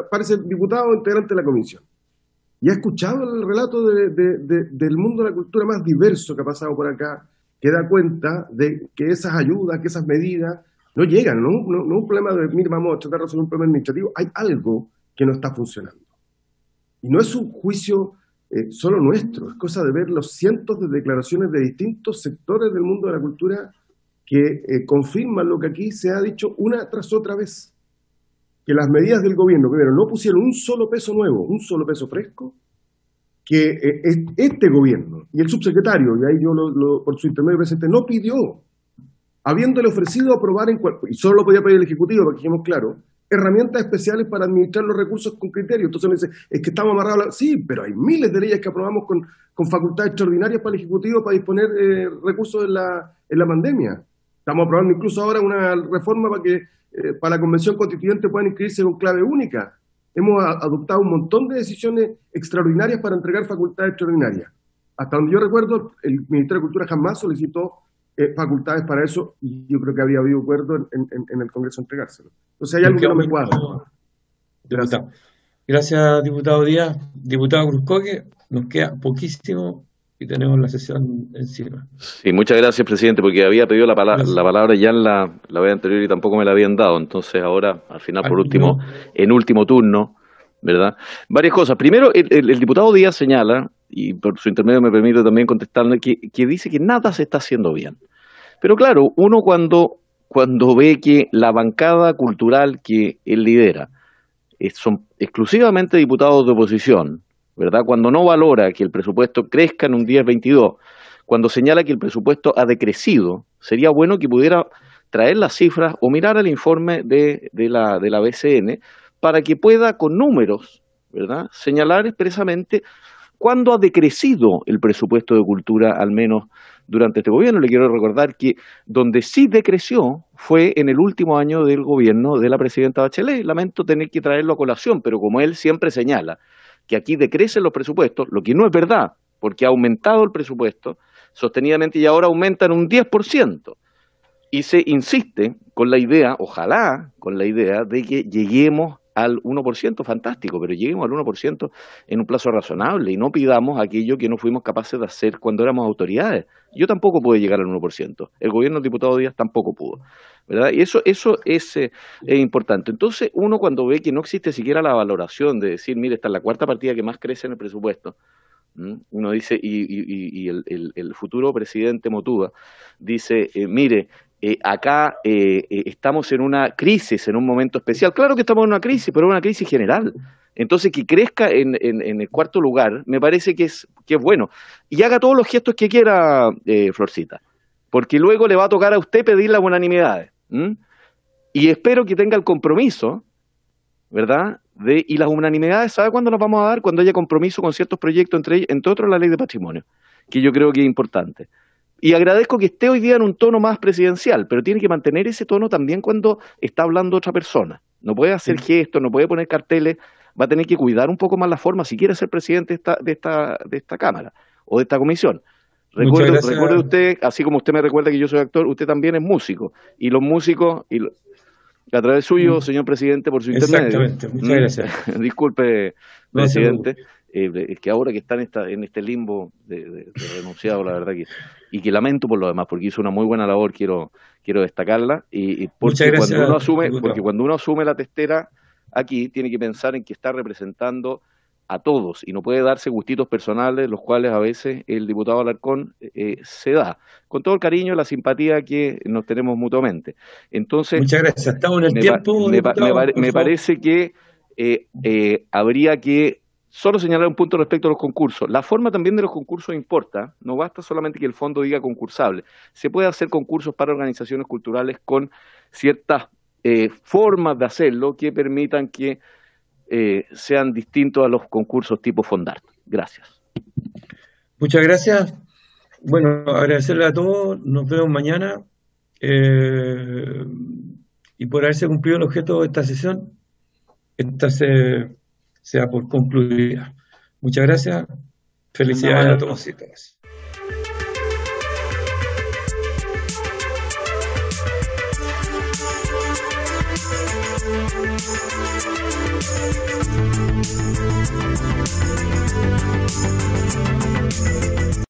Parece diputado integrante de la comisión. Y ha escuchado el relato del mundo de la cultura más diverso que ha pasado por acá, que da cuenta de que esas ayudas, que esas medidas no llegan. No un problema de, mire, vamos a tratar de resolver un problema administrativo. Hay algo que no está funcionando. Y no es un juicio solo nuestro, es cosa de ver los cientos de declaraciones de distintos sectores del mundo de la cultura que confirman lo que aquí se ha dicho una tras otra vez, que las medidas del gobierno, primero, no pusieron un solo peso nuevo, un solo peso fresco, que este gobierno y el subsecretario, y ahí yo por su intermedio presente, no pidió, habiéndole ofrecido aprobar y solo lo podía pedir el Ejecutivo, para que quedemos claros, herramientas especiales para administrar los recursos con criterio. Entonces me dice, es que estamos amarrados. Sí, pero hay miles de leyes que aprobamos con facultades extraordinarias para el Ejecutivo para disponer recursos en la pandemia. Estamos aprobando incluso ahora una reforma para que para la Convención Constituyente puedan inscribirse con clave única. Hemos adoptado un montón de decisiones extraordinarias para entregar facultades extraordinarias. Hasta donde yo recuerdo, el Ministerio de Cultura jamás solicitó facultades para eso, y yo creo que había habido acuerdo en el Congreso a entregárselo. Entonces hay algo que no me cuadra. Gracias, diputado Díaz. Diputado Cruzcoque, nos queda poquísimo y tenemos la sesión encima. Sí, muchas gracias, presidente, porque había pedido la palabra ya en la vez anterior y tampoco me la habían dado. Entonces ahora, al final, por último, en último turno, ¿verdad? Varias cosas. Primero, el diputado Díaz señala, y por su intermedio me permite también contestarle, que dice que nada se está haciendo bien. Pero claro, uno cuando ve que la bancada cultural que él lidera son exclusivamente diputados de oposición, ¿verdad? Cuando no valora que el presupuesto crezca en un 10-22, cuando señala que el presupuesto ha decrecido, sería bueno que pudiera traer las cifras o mirar el informe de la BCN para que pueda con números, ¿verdad?, señalar expresamente cuándo ha decrecido el presupuesto de cultura, al menos durante este gobierno. Le quiero recordar que donde sí decreció fue en el último año del gobierno de la presidenta Bachelet. Lamento tener que traerlo a colación, pero como él siempre señala que aquí decrecen los presupuestos, lo que no es verdad, porque ha aumentado el presupuesto sostenidamente y ahora aumenta en un 10%. Y se insiste con la idea, ojalá con la idea, de que lleguemos al 1%, fantástico, pero lleguemos al 1% en un plazo razonable y no pidamos aquello que no fuimos capaces de hacer cuando éramos autoridades. Yo tampoco pude llegar al 1%, el gobierno del diputado Díaz tampoco pudo, ¿verdad? Y eso es importante. Entonces, uno cuando ve que no existe siquiera la valoración de decir, mire, esta es la cuarta partida que más crece en el presupuesto, uno dice, y el futuro presidente Motúa dice, mire, acá estamos en una crisis, en un momento especial. Claro que estamos en una crisis, pero es una crisis general. Entonces, que crezca en el cuarto lugar, me parece que es bueno. Y haga todos los gestos que quiera, Florcita, porque luego le va a tocar a usted pedir las unanimidades. Y espero que tenga el compromiso, ¿verdad? Y las unanimidades, ¿sabe cuándo las vamos a dar? Cuando haya compromiso con ciertos proyectos, entre otros la ley de patrimonio, que yo creo que es importante. Y agradezco que esté hoy día en un tono más presidencial, pero tiene que mantener ese tono también cuando está hablando otra persona. No puede hacer gestos, no puede poner carteles, va a tener que cuidar un poco más la forma si quiere ser presidente de esta Cámara o de esta comisión. Recuerde usted, así como usted me recuerda que yo soy actor, usted también es músico. Y los músicos, a través suyo, señor presidente, por su intermedio. Exactamente, muchas gracias. Disculpe, presidente. Es que ahora que está en este limbo de renunciado, la verdad y que lamento por lo demás, porque hizo una muy buena labor, quiero destacarla, y porque cuando uno asume la testera aquí, tiene que pensar en que está representando a todos, y no puede darse gustitos personales, los cuales a veces el diputado Alarcón se da, con todo el cariño y la simpatía que nos tenemos mutuamente. Entonces, muchas gracias, estamos en el tiempo. Me parece que habría que solo señalar un punto respecto a los concursos. La forma también de los concursos importa. No basta solamente que el fondo diga concursable. Se puede hacer concursos para organizaciones culturales con ciertas formas de hacerlo que permitan que sean distintos a los concursos tipo Fondart. Gracias. Muchas gracias. Bueno, agradecerle a todos. Nos vemos mañana. Y por haberse cumplido el objeto de esta sesión, sea por concluida. Muchas gracias. Felicidades a todos y todas.